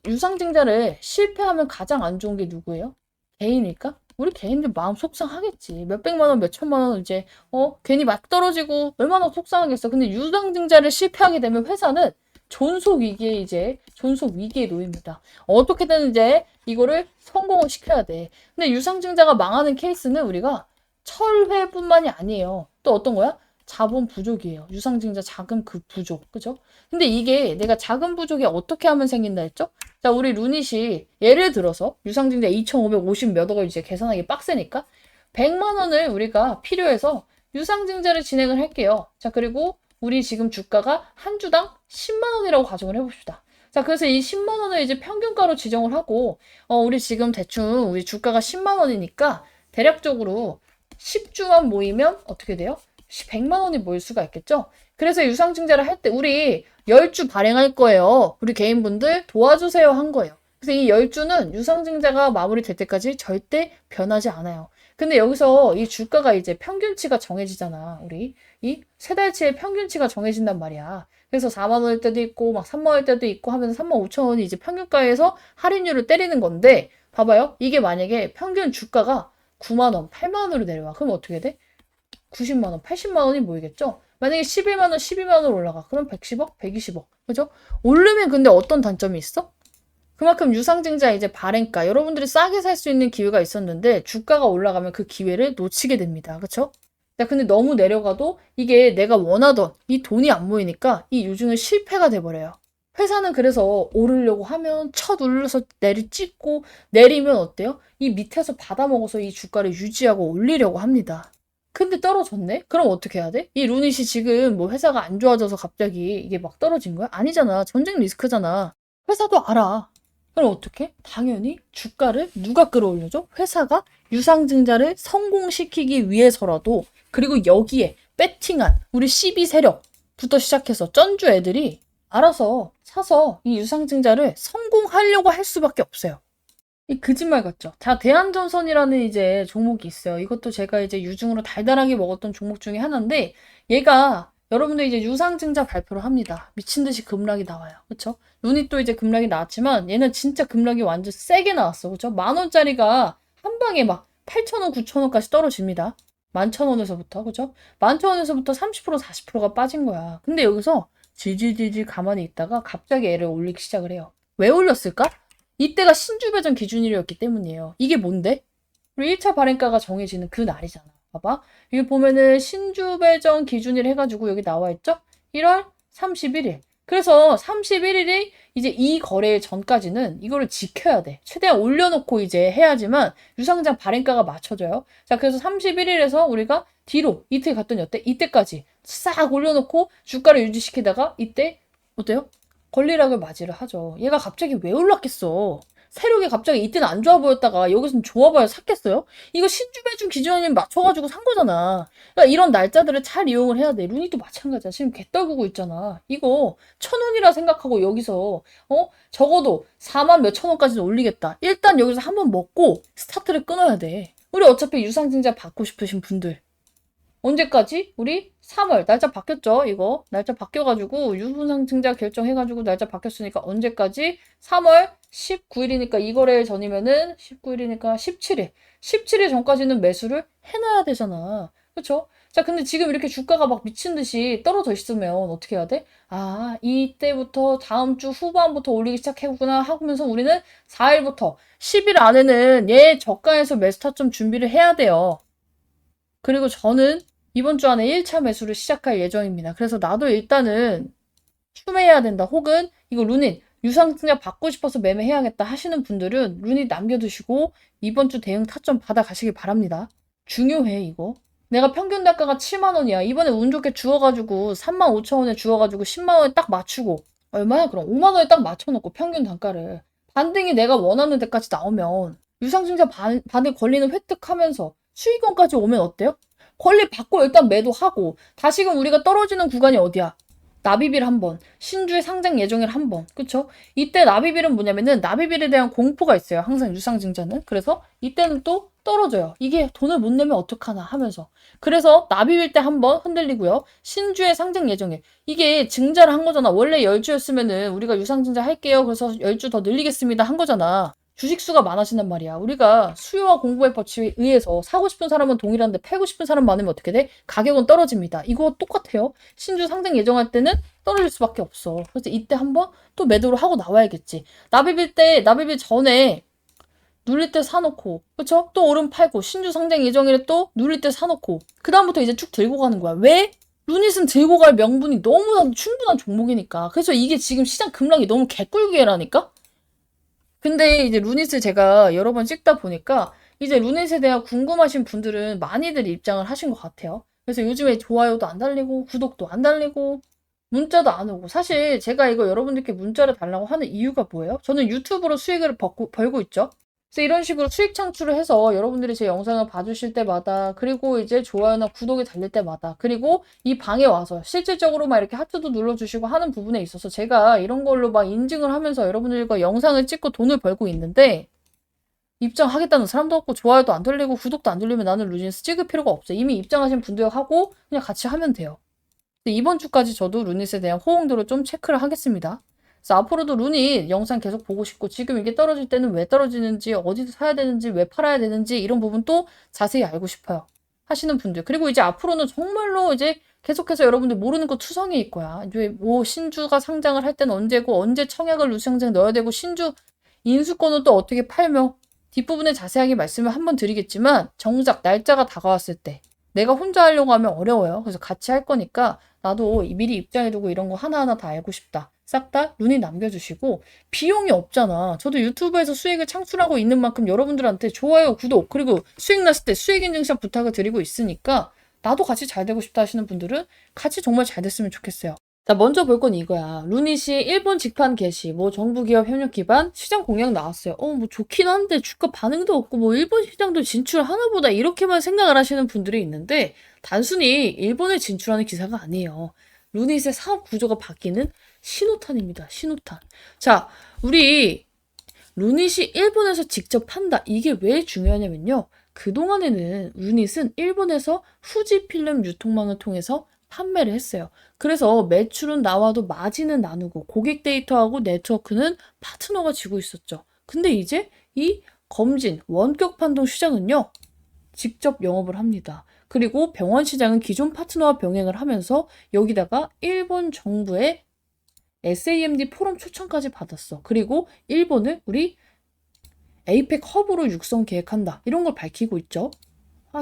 유상증자를 실패하면 가장 안 좋은 게 누구예요? 개인일까? 우리 개인들 마음 속상하겠지. 몇백만 원, 몇천만 원 이제 괜히 막 떨어지고 얼마나 속상하겠어. 근데 유상증자를 실패하게 되면 회사는 존속 위기에 놓입니다. 어떻게든 이제 이거를 성공을 시켜야 돼. 근데 유상증자가 망하는 케이스는 우리가 철회뿐만이 아니에요. 또 어떤 거야? 자본 부족이에요. 유상증자 자금 그 부족. 그죠? 근데 이게 내가 자금 부족이 어떻게 하면 생긴다 했죠? 자, 우리 루닛이 예를 들어서 유상증자 2,550 몇 억을 이제 계산하기 빡세니까 100만 원을 우리가 필요해서 유상증자를 진행을 할게요. 자, 그리고 우리 지금 주가가 한 주당 10만 원이라고 가정을 해봅시다. 자, 그래서 이 10만 원을 이제 평균가로 지정을 하고 우리 지금 대충 우리 주가가 10만 원이니까 대략적으로 10주만 모이면 어떻게 돼요? 100만 원이 모일 수가 있겠죠? 그래서 유상증자를 할 때 우리 10주 발행할 거예요. 우리 개인분들 도와주세요 한 거예요. 그래서 이 10주는 유상증자가 마무리될 때까지 절대 변하지 않아요. 근데 여기서 이 주가가 이제 평균치가 정해지잖아. 우리 이 세 달치의 평균치가 정해진단 말이야. 그래서 4만 원일 때도 있고 막 3만 원일 때도 있고 하면서 3만 5천 원이 이제 평균가에서 할인율을 때리는 건데 봐봐요. 이게 만약에 평균 주가가 9만 원, 8만 원으로 내려와. 그럼 어떻게 돼? 90만 원, 80만 원이 모이겠죠? 만약에 11만 원, 12만 원 올라가. 그럼 110억, 120억. 그죠? 오르면 근데 어떤 단점이 있어? 그만큼 유상증자 이제 발행가, 여러분들이 싸게 살 수 있는 기회가 있었는데 주가가 올라가면 그 기회를 놓치게 됩니다. 그쵸? 자, 근데 너무 내려가도 이게 내가 원하던 이 돈이 안 모이니까 이 유증은 실패가 돼버려요. 회사는 그래서 오르려고 하면 쳐 눌러서 찍고 내리면 어때요? 이 밑에서 받아먹어서 이 주가를 유지하고 올리려고 합니다. 근데 떨어졌네? 그럼 어떻게 해야 돼? 이 루닛이 지금 뭐 회사가 안 좋아져서 갑자기 이게 막 떨어진 거야? 아니잖아. 전쟁 리스크잖아. 회사도 알아. 그럼 어떻게? 당연히 주가를 누가 끌어올려줘? 회사가 유상증자를 성공시키기 위해서라도 그리고 여기에 배팅한 우리 CB 세력부터 시작해서 쩐주 애들이 알아서 사서 이 유상증자를 성공하려고 할 수밖에 없어요. 이 거짓말 같죠? 자, 대한전선이라는 이제 종목이 있어요. 이것도 제가 이제 유중으로 달달하게 먹었던 종목 중에 하나인데 얘가 여러분들 이제 유상증자 발표를 합니다. 미친 듯이 급락이 나와요. 그쵸? 눈이 또 이제 급락이 나왔지만 얘는 진짜 급락이 완전 세게 나왔어. 그쵸? 만 원짜리가 한 방에 막 8,000원, 9,000원까지 떨어집니다. 11,000원에서부터. 그죠? 11,000원에서부터 30%, 40%가 빠진 거야. 근데 여기서 질질질질 가만히 있다가 갑자기 애를 올리기 시작을 해요. 왜 올렸을까? 이때가 신주배전 기준일이었기 때문이에요. 이게 뭔데? 우리 1차 발행가가 정해지는 그 날이잖아. 봐봐. 여기 보면은 신주배전 기준일 해가지고 여기 나와 있죠? 1월 31일. 그래서 31일이 이제 이 거래 전까지는 이거를 지켜야 돼. 최대한 올려놓고 이제 해야지만 유상장 발행가가 맞춰져요. 자, 그래서 31일에서 우리가 뒤로 이틀 갔더니 어때? 이때까지 싹 올려놓고 주가를 유지시키다가 이때 어때요? 권리락을 맞이를 하죠. 얘가 갑자기 왜 올랐겠어? 세력이 갑자기 이때는 안 좋아 보였다가 여기서는 좋아 보여 샀겠어요? 이거 신주배준 기준에 맞춰가지고 산 거잖아. 그러니까 이런 날짜들을 잘 이용을 해야 돼. 루니도 마찬가지야. 지금 개 떨구고 있잖아. 이거 1,000원이라 생각하고 여기서 적어도 4만 몇천 원까지는 올리겠다. 일단 여기서 한번 먹고 스타트를 끊어야 돼. 우리 어차피 유상증자 받고 싶으신 분들 언제까지? 우리 3월. 날짜 바뀌었죠, 이거. 날짜 바뀌어가지고, 유후상증자 결정해가지고, 날짜 바뀌었으니까, 언제까지? 3월 19일이니까, 이 거래 전이면은, 19일이니까 17일. 17일 전까지는 매수를 해놔야 되잖아. 그쵸? 자, 근데 지금 이렇게 주가가 막 미친 듯이 떨어져 있으면 어떻게 해야 돼? 아, 이때부터 다음 주 후반부터 올리기 시작했구나 하면서 우리는 4일부터 10일 안에는 얘 저가에서 매수 타점 준비를 해야 돼요. 그리고 저는 이번 주 안에 1차 매수를 시작할 예정입니다. 그래서 나도 일단은 추매해야 된다. 혹은 이거 루닛 유상증자 받고 싶어서 매매해야겠다 하시는 분들은 루닛 남겨두시고 이번 주 대응 타점 받아가시길 바랍니다. 중요해 이거. 내가 평균 단가가 7만 원이야. 이번에 운 좋게 주워가지고 3만 5천 원에 주워가지고 10만 원에 딱 맞추고 얼마야 그럼? 5만 원에 딱 맞춰놓고 평균 단가를 반등이 내가 원하는 데까지 나오면 유상증자 받을 권리는 획득하면서 수익원까지 오면 어때요? 권리 받고 일단 매도하고 다시금 우리가 떨어지는 구간이 어디야? 나비빌 한 번, 신주의 상장 예정일 한 번, 그쵸? 이때 나비빌은 뭐냐면은 나비빌에 대한 공포가 있어요. 항상 유상증자는. 그래서 이때는 또 떨어져요. 이게 돈을 못 내면 어떡하나 하면서. 그래서 나비빌 때 한 번 흔들리고요. 신주의 상장 예정일. 이게 증자를 한 거잖아. 원래 10주였으면은 우리가 유상증자 할게요. 그래서 10주 더 늘리겠습니다. 한 거잖아. 주식수가 많아진단 말이야. 우리가 수요와 공급의 법칙에 의해서 사고 싶은 사람은 동일한데 팔고 싶은 사람 많으면 어떻게 돼? 가격은 떨어집니다. 이거 똑같아요. 신주 상장 예정할 때는 떨어질 수밖에 없어. 그래서 이때 한번 또 매도를 하고 나와야겠지. 나비빌 전에 눌릴 때 사놓고, 그쵸? 또 오름 팔고, 신주 상장 예정일에 또 눌릴 때 사놓고, 그다음부터 이제 쭉 들고 가는 거야. 왜? 루닛은 들고 갈 명분이 너무나도 충분한 종목이니까. 그래서 이게 지금 시장 급락이 너무 개꿀기회라니까? 근데 이제 루닛을 제가 여러 번 찍다 보니까 이제 루닛에 대한 궁금하신 분들은 많이들 입장을 하신 것 같아요. 그래서 요즘에 좋아요도 안 달리고 구독도 안 달리고 문자도 안 오고 사실 제가 이거 여러분들께 문자를 달라고 하는 이유가 뭐예요? 저는 유튜브로 수익을 벌고 있죠. 그래서 이런 식으로 수익 창출을 해서 여러분들이 제 영상을 봐주실 때마다 그리고 이제 좋아요나 구독이 달릴 때마다 그리고 이 방에 와서 실질적으로 막 이렇게 하트도 눌러주시고 하는 부분에 있어서 제가 이런 걸로 막 인증을 하면서 여러분들과 영상을 찍고 돈을 벌고 있는데 입장하겠다는 사람도 없고 좋아요도 안 돌리고 구독도 안 돌리면 나는 루닛 찍을 필요가 없어. 이미 입장하신 분들하고 그냥 같이 하면 돼요. 이번 주까지 저도 루닛에 대한 호응도를 좀 체크를 하겠습니다. 그래서 앞으로도 루닛 영상 계속 보고 싶고 지금 이게 떨어질 때는 왜 떨어지는지 어디서 사야 되는지 왜 팔아야 되는지 이런 부분도 자세히 알고 싶어요. 하시는 분들 그리고 이제 앞으로는 정말로 이제 계속해서 여러분들 모르는 거 투성이일 거야. 이제 뭐 신주가 상장을 할 때는 언제고 언제 청약을 루시상장 넣어야 되고 신주 인수권은 또 어떻게 팔며 뒷부분에 자세하게 말씀을 한번 드리겠지만 정작 날짜가 다가왔을 때 내가 혼자 하려고 하면 어려워요. 그래서 같이 할 거니까 나도 미리 입장해두고 이런 거 하나하나 다 알고 싶다. 싹 다 눈이 남겨주시고 비용이 없잖아. 저도 유튜브에서 수익을 창출하고 있는 만큼 여러분들한테 좋아요, 구독 그리고 수익 났을 때 수익 인증샷 부탁을 드리고 있으니까 나도 같이 잘 되고 싶다 하시는 분들은 같이 정말 잘 됐으면 좋겠어요. 자, 먼저 볼 건 이거야. 루닛이 일본 직판 개시, 뭐 정부 기업 협력 기반 시장 공약 나왔어요. 뭐 좋긴 한데 주가 반응도 없고 뭐 일본 시장도 진출하나 보다 이렇게만 생각을 하시는 분들이 있는데 단순히 일본에 진출하는 기사가 아니에요. 루닛의 사업 구조가 바뀌는 신호탄입니다. 신호탄. 자, 우리 루닛이 일본에서 직접 판다. 이게 왜 중요하냐면요. 그동안에는 루닛은 일본에서 후지 필름 유통망을 통해서 판매를 했어요. 그래서 매출은 나와도 마진은 나누고 고객 데이터하고 네트워크는 파트너가 지고 있었죠. 근데 이제 이 검진, 원격 판동 시장은요. 직접 영업을 합니다. 그리고 병원 시장은 기존 파트너와 병행을 하면서 여기다가 일본 정부의 SAMD 포럼 초청까지 받았어. 그리고 일본을 우리 에이펙 허브로 육성 계획한다. 이런 걸 밝히고 있죠.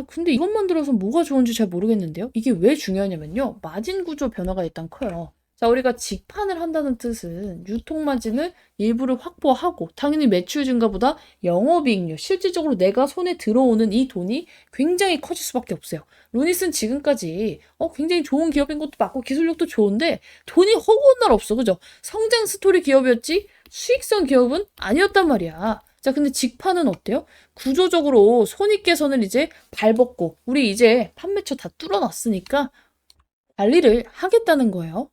근데 이것만 들어서 뭐가 좋은지 잘 모르겠는데요. 이게 왜 중요하냐면요. 마진 구조 변화가 일단 커요. 자, 우리가 직판을 한다는 뜻은 유통 마진을 일부를 확보하고 당연히 매출 증가보다 영업이익률, 실질적으로 내가 손에 들어오는 이 돈이 굉장히 커질 수밖에 없어요. 루닛은 지금까지 굉장히 좋은 기업인 것도 맞고 기술력도 좋은데 돈이 허구한 날 없어. 그죠? 성장 스토리 기업이었지 수익성 기업은 아니었단 말이야. 자, 근데 직판은 어때요? 구조적으로 손익계산을 이제 발벗고 우리 이제 판매처 다 뚫어놨으니까 관리를 하겠다는 거예요.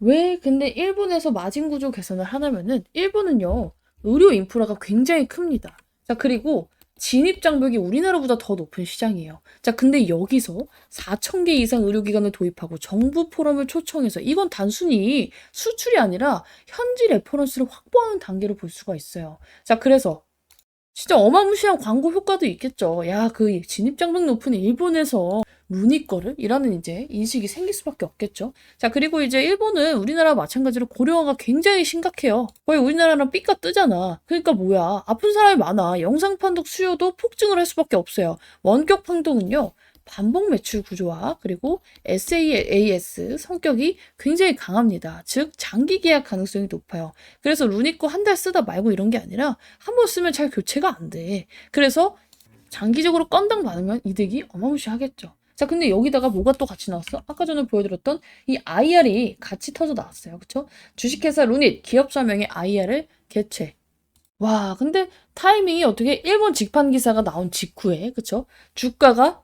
왜 근데 일본에서 마진 구조 개선을 하냐면은 일본은요 의료 인프라가 굉장히 큽니다. 자, 그리고 진입장벽이 우리나라보다 더 높은 시장이에요. 자, 근데 여기서 4,000개 이상 의료기관을 도입하고 정부 포럼을 초청해서 이건 단순히 수출이 아니라 현지 레퍼런스를 확보하는 단계로 볼 수가 있어요. 자, 그래서 진짜 어마무시한 광고 효과도 있겠죠. 야, 그 진입장벽 높은 일본에서 루니 거를? 이라는 이제 인식이 생길 수밖에 없겠죠. 자, 그리고 이제 일본은 우리나라와 마찬가지로 고령화가 굉장히 심각해요. 거의 우리나라랑 삐까 뜨잖아. 그러니까 뭐야. 아픈 사람이 많아. 영상 판독 수요도 폭증을 할 수밖에 없어요. 원격 판독은요. 반복 매출 구조화 그리고 SaaS 성격이 굉장히 강합니다. 즉 장기 계약 가능성이 높아요. 그래서 루니 거 한 달 쓰다 말고 이런 게 아니라 한 번 쓰면 잘 교체가 안 돼. 그래서 장기적으로 건당 받으면 이득이 어마무시하겠죠. 자, 근데 여기다가 뭐가 또 같이 나왔어? 아까 전에 보여드렸던 이 IR이 같이 터져 나왔어요. 그쵸? 주식회사 루닛 기업사명의 IR을 개최. 와, 근데 타이밍이 어떻게 일본 직판 기사가 나온 직후에, 그쵸? 주가가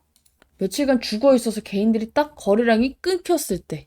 며칠간 죽어 있어서 개인들이 딱 거래량이 끊겼을 때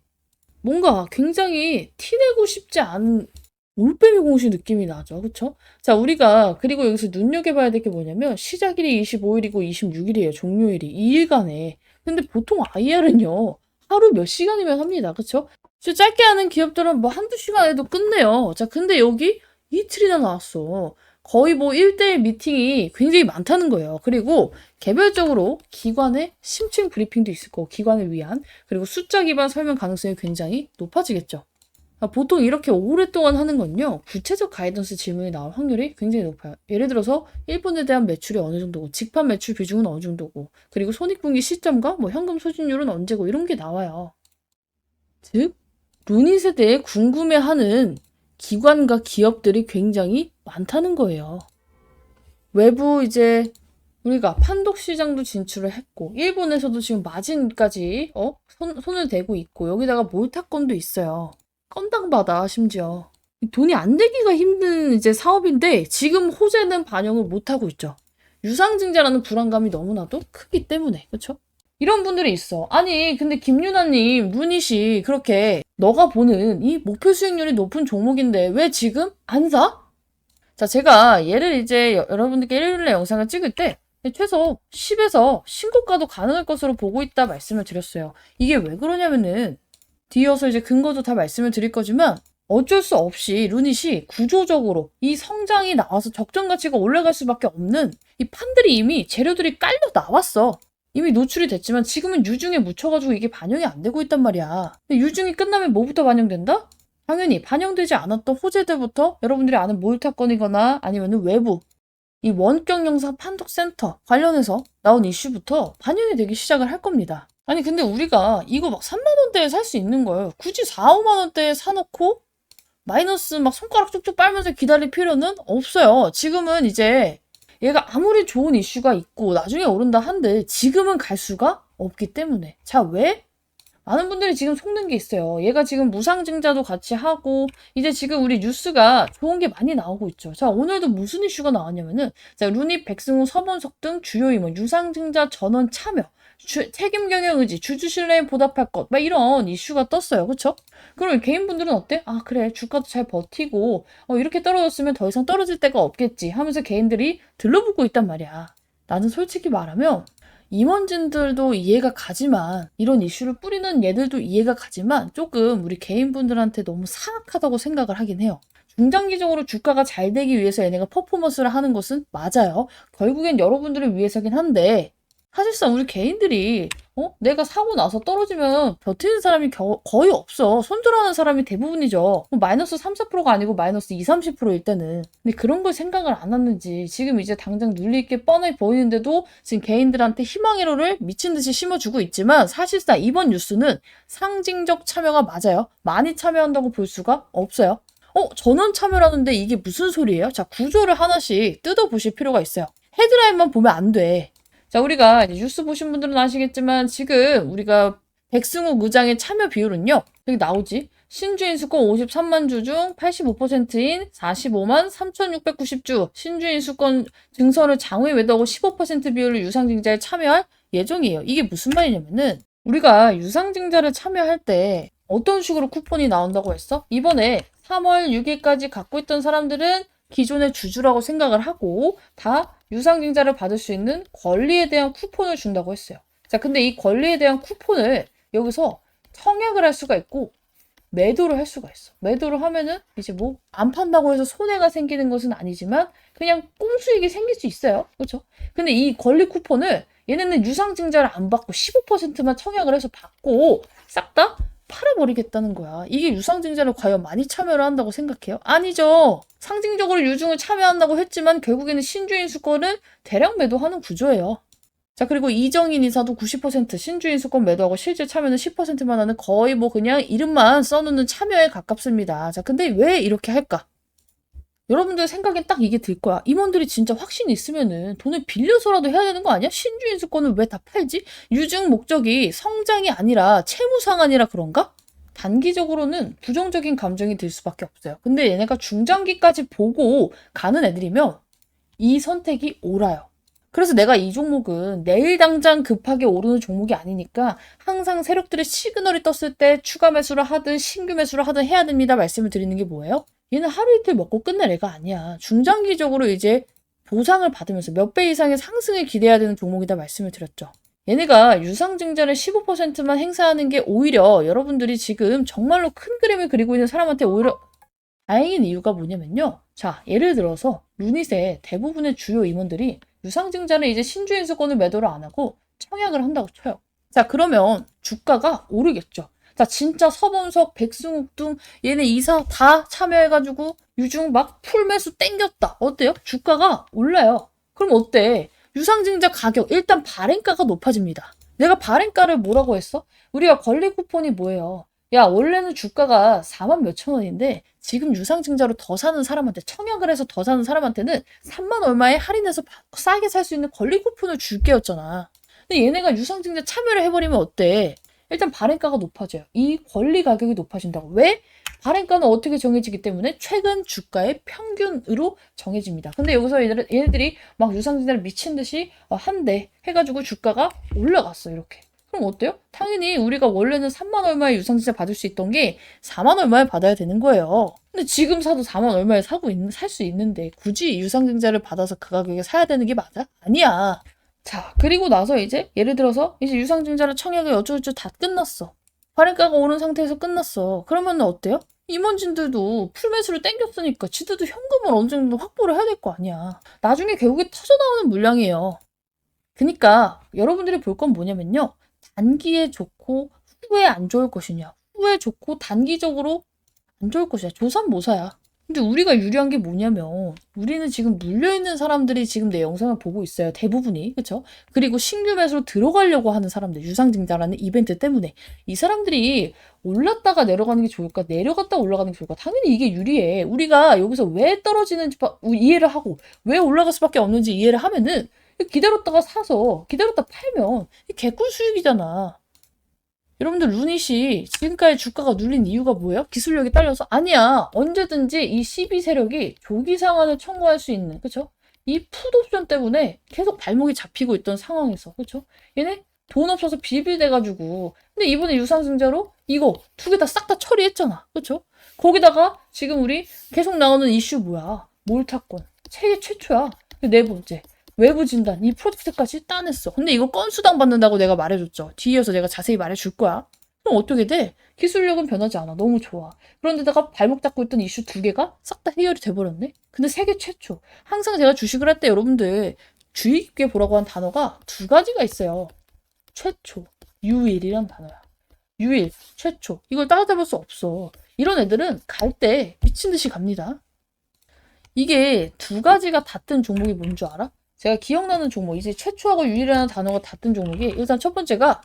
뭔가 굉장히 티내고 싶지 않은 올빼미 공시 느낌이 나죠. 그쵸? 자, 우리가 그리고 여기서 눈여겨봐야 될 게 뭐냐면 시작일이 25일이고 26일이에요. 종료일이. 2일간에. 근데 보통 IR은요. 하루 몇 시간이면 합니다. 그쵸? 짧게 하는 기업들은 뭐 한두 시간에도 끝내요. 자, 근데 여기 이틀이나 나왔어. 거의 뭐 1대1 미팅이 굉장히 많다는 거예요. 그리고 개별적으로 기관의 심층 브리핑도 있을 거고, 기관을 위한, 그리고 숫자 기반 설명 가능성이 굉장히 높아지겠죠. 보통 이렇게 오랫동안 하는 건요, 구체적 가이던스 질문이 나올 확률이 굉장히 높아요. 예를 들어서 일본에 대한 매출이 어느 정도고, 직판 매출 비중은 어느 정도고, 그리고 손익분기 시점과 뭐 현금 소진율은 언제고 이런 게 나와요. 즉, 루닛에 대해 궁금해하는 기관과 기업들이 굉장히 많다는 거예요. 외부 이제 우리가 판독 시장도 진출을 했고 일본에서도 지금 마진까지 손을 대고 있고 여기다가 몰타건도 있어요. 건당 받아 심지어. 돈이 안 되기가 힘든 이제 사업인데 지금 호재는 반영을 못 하고 있죠. 유상증자라는 불안감이 너무나도 크기 때문에. 그렇죠? 이런 분들이 있어. 아니, 근데 김유나님, 루닛이 그렇게 너가 보는 이 목표 수익률이 높은 종목인데 왜 지금 안 사? 자, 제가 얘를 이제 여러분들께 일요일에 영상을 찍을 때 최소 10에서 신고가도 가능할 것으로 보고 있다 말씀을 드렸어요. 이게 왜 그러냐면은 뒤이어서 이제 근거도 다 말씀을 드릴 거지만 어쩔 수 없이 루닛이 구조적으로 이 성장이 나와서 적정 가치가 올라갈 수밖에 없는 이 판들이 이미 재료들이 깔려 나왔어. 이미 노출이 됐지만 지금은 유증에 묻혀가지고 이게 반영이 안 되고 있단 말이야. 근데 유증이 끝나면 뭐부터 반영된다? 당연히 반영되지 않았던 호재들부터 여러분들이 아는 몰타건이거나 아니면 외부 이 원격 영상 판독 센터 관련해서 나온 이슈부터 반영이 되기 시작을 할 겁니다. 아니 근데 우리가 이거 막 3만 원대에 살 수 있는 거예요. 굳이 4, 5만 원대에 사놓고 마이너스 막 손가락 쭉쭉 빨면서 기다릴 필요는 없어요. 지금은 이제 얘가 아무리 좋은 이슈가 있고 나중에 오른다 한들 지금은 갈 수가 없기 때문에. 자, 왜? 많은 분들이 지금 속는 게 있어요. 얘가 지금 무상증자도 같이 하고 이제 지금 우리 뉴스가 좋은 게 많이 나오고 있죠. 자, 오늘도 무슨 이슈가 나왔냐면은 자, 루닛, 백승우, 서본석 등 주요 임원 유상증자 전원 참여 책임 경영 의지, 주주 신뢰에 보답할 것, 막 이런 이슈가 떴어요. 그쵸? 그럼 개인분들은 어때? 아, 그래. 주가도 잘 버티고, 이렇게 떨어졌으면 더 이상 떨어질 데가 없겠지 하면서 개인들이 들러붙고 있단 말이야. 나는 솔직히 말하면, 임원진들도 이해가 가지만, 이런 이슈를 뿌리는 얘들도 이해가 가지만, 조금 우리 개인분들한테 너무 사악하다고 생각을 하긴 해요. 중장기적으로 주가가 잘 되기 위해서 얘네가 퍼포먼스를 하는 것은 맞아요. 결국엔 여러분들을 위해서긴 한데, 사실상 우리 개인들이 내가 사고 나서 떨어지면 버티는 사람이 거의 없어. 손절하는 사람이 대부분이죠. 마이너스 3, 4%가 아니고 마이너스 2, 30%일 때는. 근데 그런 걸 생각을 안 하는지 지금 이제 당장 눌릴 게 뻔해 보이는데도 지금 개인들한테 희망회로를 미친 듯이 심어주고 있지만 사실상 이번 뉴스는 상징적 참여가 맞아요. 많이 참여한다고 볼 수가 없어요. 전원 참여라는데 이게 무슨 소리예요? 자, 구조를 하나씩 뜯어보실 필요가 있어요. 헤드라인만 보면 안 돼. 자, 우리가 뉴스 보신 분들은 아시겠지만 지금 우리가 백승우 의장의 참여 비율은요. 여기 나오지. 신주인 수권 53만 주 중 85%인 45만 3,690주 신주인 수권 증서를 장외 매도하고 15% 비율로 유상증자에 참여할 예정이에요. 이게 무슨 말이냐면은 우리가 유상증자를 참여할 때 어떤 식으로 쿠폰이 나온다고 했어? 이번에 3월 6일까지 갖고 있던 사람들은 기존의 주주라고 생각을 하고 다 유상증자를 받을 수 있는 권리에 대한 쿠폰을 준다고 했어요. 자, 근데 이 권리에 대한 쿠폰을 여기서 청약을 할 수가 있고 매도를 할 수가 있어. 매도를 하면은 이제 뭐 안 판다고 해서 손해가 생기는 것은 아니지만 그냥 꼼수익이 생길 수 있어요. 그렇죠? 근데 이 권리 쿠폰을 얘네는 유상증자를 안 받고 15%만 청약을 해서 받고 싹 다 팔아버리겠다는 거야. 이게 유상증자를 과연 많이 참여를 한다고 생각해요? 아니죠. 상징적으로 유증을 참여한다고 했지만 결국에는 신주인 수권을 대량 매도하는 구조예요. 자, 그리고 이정인 이사도 90% 신주인 수권 매도하고 실제 참여는 10%만 하는 거의 뭐 그냥 이름만 써놓는 참여에 가깝습니다. 자, 근데 왜 이렇게 할까? 여러분들 생각엔 딱 이게 들 거야. 임원들이 진짜 확신이 있으면은 돈을 빌려서라도 해야 되는 거 아니야? 신주인 수권을 왜 다 팔지? 유증 목적이 성장이 아니라 채무 상환이라 그런가? 단기적으로는 부정적인 감정이 들 수밖에 없어요. 근데 얘네가 중장기까지 보고 가는 애들이면 이 선택이 옳아요. 그래서 내가 이 종목은 내일 당장 급하게 오르는 종목이 아니니까 항상 세력들의 시그널이 떴을 때 추가 매수를 하든 신규 매수를 하든 해야 됩니다. 말씀을 드리는 게 뭐예요? 얘는 하루 이틀 먹고 끝날 애가 아니야. 중장기적으로 이제 보상을 받으면서 몇 배 이상의 상승을 기대해야 되는 종목이다 말씀을 드렸죠. 얘네가 유상증자를 15%만 행사하는 게 오히려 여러분들이 지금 정말로 큰 그림을 그리고 있는 사람한테 오히려 다행인 이유가 뭐냐면요. 자, 예를 들어서 루닛의 대부분의 주요 임원들이 유상증자를 이제 신주인 수권을 매도를 안 하고 청약을 한다고 쳐요. 자, 그러면 주가가 오르겠죠. 자, 진짜 서범석, 백승욱 등 얘네 이사 다 참여해가지고 유중 막 풀매수 땡겼다. 어때요? 주가가 올라요. 그럼 어때? 유상증자 가격 일단 발행가가 높아집니다. 내가 발행가를 뭐라고 했어? 우리가 권리 쿠폰이 뭐예요? 야, 원래는 주가가 4만 몇천 원인데 지금 유상증자로 더 사는 사람한테 청약을 해서 더 사는 사람한테는 3만 얼마에 할인해서 싸게 살 수 있는 권리 쿠폰을 줄게였잖아. 근데 얘네가 유상증자 참여를 해버리면 어때? 일단 발행가가 높아져요. 이 권리 가격이 높아진다고. 왜? 발행가는 어떻게 정해지기 때문에 최근 주가의 평균으로 정해집니다. 근데 여기서 얘네들이 막 유상증자를 미친 듯이 한대 해가지고 주가가 올라갔어. 이렇게. 그럼 어때요? 당연히 우리가 원래는 3만 얼마에 유상증자 받을 수 있던 게 4만 얼마에 받아야 되는 거예요. 근데 지금 사도 4만 얼마에 살 수 있는데 굳이 유상증자를 받아서 그 가격에 사야 되는 게 맞아? 아니야. 자, 그리고 나서 이제 예를 들어서 이제 유상증자를 청약을 어쩌고저쩌고 다 끝났어. 발행가가 오른 상태에서 끝났어. 그러면 어때요? 임원진들도 풀매수를 땡겼으니까 지들도 현금을 어느 정도 확보를 해야 될 거 아니야. 나중에 결국에 터져나오는 물량이에요. 그러니까 여러분들이 볼 건 뭐냐면요. 단기에 좋고 후에 안 좋을 것이냐. 후에 좋고 단기적으로 안 좋을 것이냐. 조삼모사야. 근데 우리가 유리한 게 뭐냐면 우리는 지금 물려있는 사람들이 지금 내 영상을 보고 있어요. 대부분이. 그쵸? 그리고 신규 매수로 들어가려고 하는 사람들. 유상증자라는 이벤트 때문에. 이 사람들이 올랐다가 내려가는 게 좋을까? 내려갔다 올라가는 게 좋을까? 당연히 이게 유리해. 우리가 여기서 왜 떨어지는지 이해를 하고 왜 올라갈 수밖에 없는지 이해를 하면은 기다렸다가 사서 기다렸다 팔면 개꿀 수익이잖아. 여러분들 루닛이 지금까지 주가가 눌린 이유가 뭐예요? 기술력이 딸려서? 아니야. 언제든지 이 12세력이 조기 상한을 청구할 수 있는, 그쵸? 이 풋옵션 때문에 계속 발목이 잡히고 있던 상황에서, 그쵸? 얘네 돈 없어서 빌빌대가지고 근데 이번에 유상증자로 이거 두 개 다 싹 다 처리했잖아. 그쵸? 거기다가 지금 우리 계속 나오는 이슈 뭐야? 몰타권. 세계 최초야. 네 번째. 외부 진단, 이 프로젝트까지 따냈어. 근데 이거 건수당 받는다고 내가 말해줬죠. 뒤이어서 내가 자세히 말해줄 거야. 그럼 어떻게 돼? 기술력은 변하지 않아. 너무 좋아. 그런데다가 발목 잡고 있던 이슈 두 개가 싹 다 해결이 돼버렸네? 근데 세계 최초. 항상 제가 주식을 할 때 여러분들 주의 깊게 보라고 한 단어가 두 가지가 있어요. 최초, 유일이란 단어야. 유일, 최초. 이걸 따라잡을 수 없어. 이런 애들은 갈 때 미친 듯이 갑니다. 이게 두 가지가 닿던 종목이 뭔 줄 알아? 제가 기억나는 종목, 이제 최초하고 유일이라는 단어가 닿던 종목이 일단 첫 번째가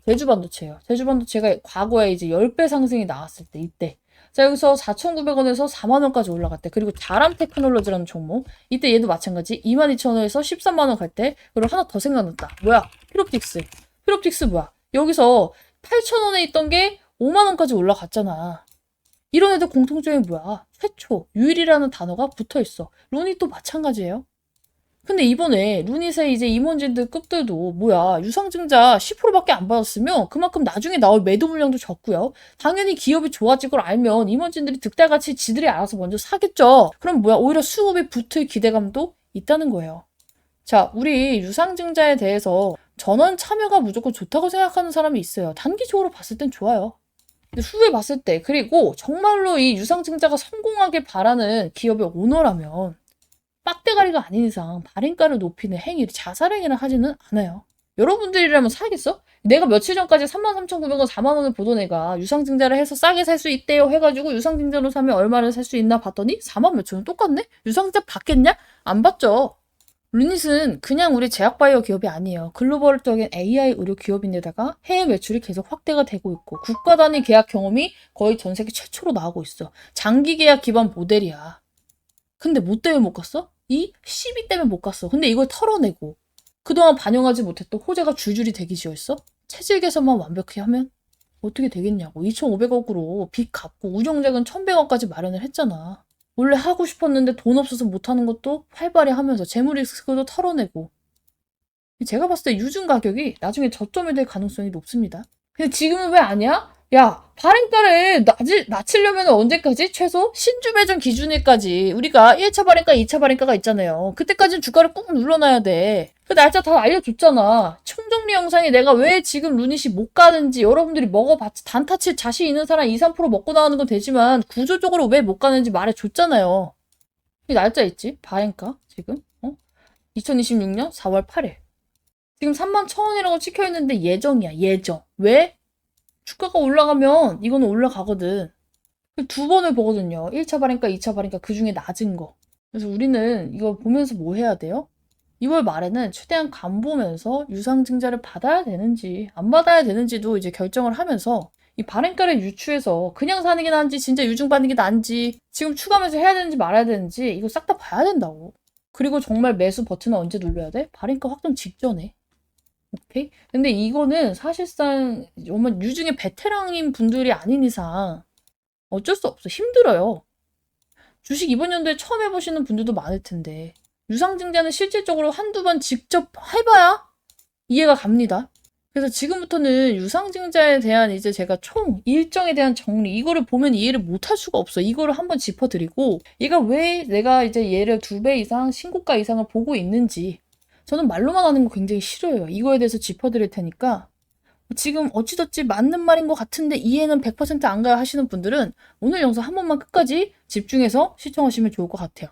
제주반도체예요. 제주반도체가 과거에 이제 10배 상승이 나왔을 때 이때. 자, 여기서 4,900원에서 4만원까지 올라갔대. 그리고 자람 테크놀로지라는 종목. 이때 얘도 마찬가지. 22,000원에서 13만원 갈 때. 그리고 하나 더 생각났다. 뭐야? 피롭틱스. 피롭틱스 뭐야? 여기서 8,000원에 있던 게 5만원까지 올라갔잖아. 이런 애들 공통점이 뭐야? 최초, 유일이라는 단어가 붙어 있어. 루닛도 마찬가지예요. 근데 이번에 루닛의 이제 임원진들 급들도 뭐야 유상증자 10%밖에 안 받았으면 그만큼 나중에 나올 매도 물량도 적고요. 당연히 기업이 좋아질 걸 알면 임원진들이 득달같이 지들이 알아서 먼저 사겠죠. 그럼 뭐야 오히려 수급이 붙을 기대감도 있다는 거예요. 자, 우리 유상증자에 대해서 전원 참여가 무조건 좋다고 생각하는 사람이 있어요. 단기적으로 봤을 땐 좋아요. 근데 후에 봤을 때 그리고 정말로 이 유상증자가 성공하길 바라는 기업의 오너라면 빡대가리가 아닌 이상 발행가를 높이는 행위, 자살행위를 하지는 않아요. 여러분들이라면 사겠어? 내가 며칠 전까지 33,900원, 4만 원을 보던 애가 유상증자를 해서 싸게 살 수 있대요 해가지고 유상증자로 사면 얼마를 살 수 있나 봤더니 4만 몇천 원 똑같네? 유상증자 받겠냐? 안 받죠. 루닛은 그냥 우리 제약바이오 기업이 아니에요. 글로벌적인 AI 의료 기업인데다가 해외 매출이 계속 확대가 되고 있고 국가 단위 계약 경험이 거의 전 세계 최초로 나오고 있어. 장기 계약 기반 모델이야. 근데 뭐 때문에 못 갔어? 이 시비 때문에 못 갔어. 근데 이걸 털어내고 그동안 반영하지 못했던 호재가 줄줄이 대기지어있어? 체질 개선만 완벽히 하면 어떻게 되겠냐고. 2,500억으로 빚 갚고 운영자금 1,100억까지 마련을 했잖아. 원래 하고 싶었는데 돈 없어서 못하는 것도 활발히 하면서 재무 리스크도 털어내고. 제가 봤을 때 유증 가격이 나중에 저점이 될 가능성이 높습니다. 근데 지금은 왜 아니야? 야, 발행가를 낮추려면 언제까지? 최소 신주 매정 기준일까지 우리가 1차 발행가, 2차 발행가가 있잖아요. 그때까지는 주가를 꾹 눌러놔야 돼. 그 날짜 다 알려줬잖아. 총정리 영상에 내가 왜 지금 루닛이 못 가는지 여러분들이 먹어봤지. 단타 칠 자신 있는 사람 2, 3% 먹고 나오는 건 되지만 구조적으로 왜 못 가는지 말해줬잖아요. 이 날짜 있지? 발행가 지금? 2026년 4월 8일. 지금 31,000원이라고 찍혀있는데 예정이야. 예정. 왜? 주가가 올라가면 이거는 올라가거든. 두 번을 보거든요. 1차 발행가, 2차 발행가 그 중에 낮은 거. 그래서 우리는 이거 보면서 뭐 해야 돼요? 2월 말에는 최대한 간 보면서 유상증자를 받아야 되는지 안 받아야 되는지도 이제 결정을 하면서 이 발행가를 유추해서 그냥 사는 게 나은지 진짜 유증 받는 게 나은지 지금 추가 매수 해야 되는지 말아야 되는지 이거 싹 다 봐야 된다고. 그리고 정말 매수 버튼을 언제 눌러야 돼? 발행가 확정 직전에. 오케이? 근데 이거는 사실상 정말 유중에 베테랑인 분들이 아닌 이상 어쩔 수 없어. 힘들어요. 주식 이번 연도에 처음 해보시는 분들도 많을 텐데 유상증자는 실질적으로 한두 번 직접 해봐야 이해가 갑니다. 그래서 지금부터는 유상증자에 대한 이제 제가 총 일정에 대한 정리 이거를 보면 이해를 못할 수가 없어. 이거를 한번 짚어드리고 얘가 왜 내가 이제 얘를 2배 이상 신고가 이상을 보고 있는지 저는 말로만 하는 거 굉장히 싫어요. 이거에 대해서 짚어드릴 테니까 지금 어찌저찌 맞는 말인 것 같은데 이해는 100%안 가요 하시는 분들은 오늘 영상 한 번만 끝까지 집중해서 시청하시면 좋을 것 같아요.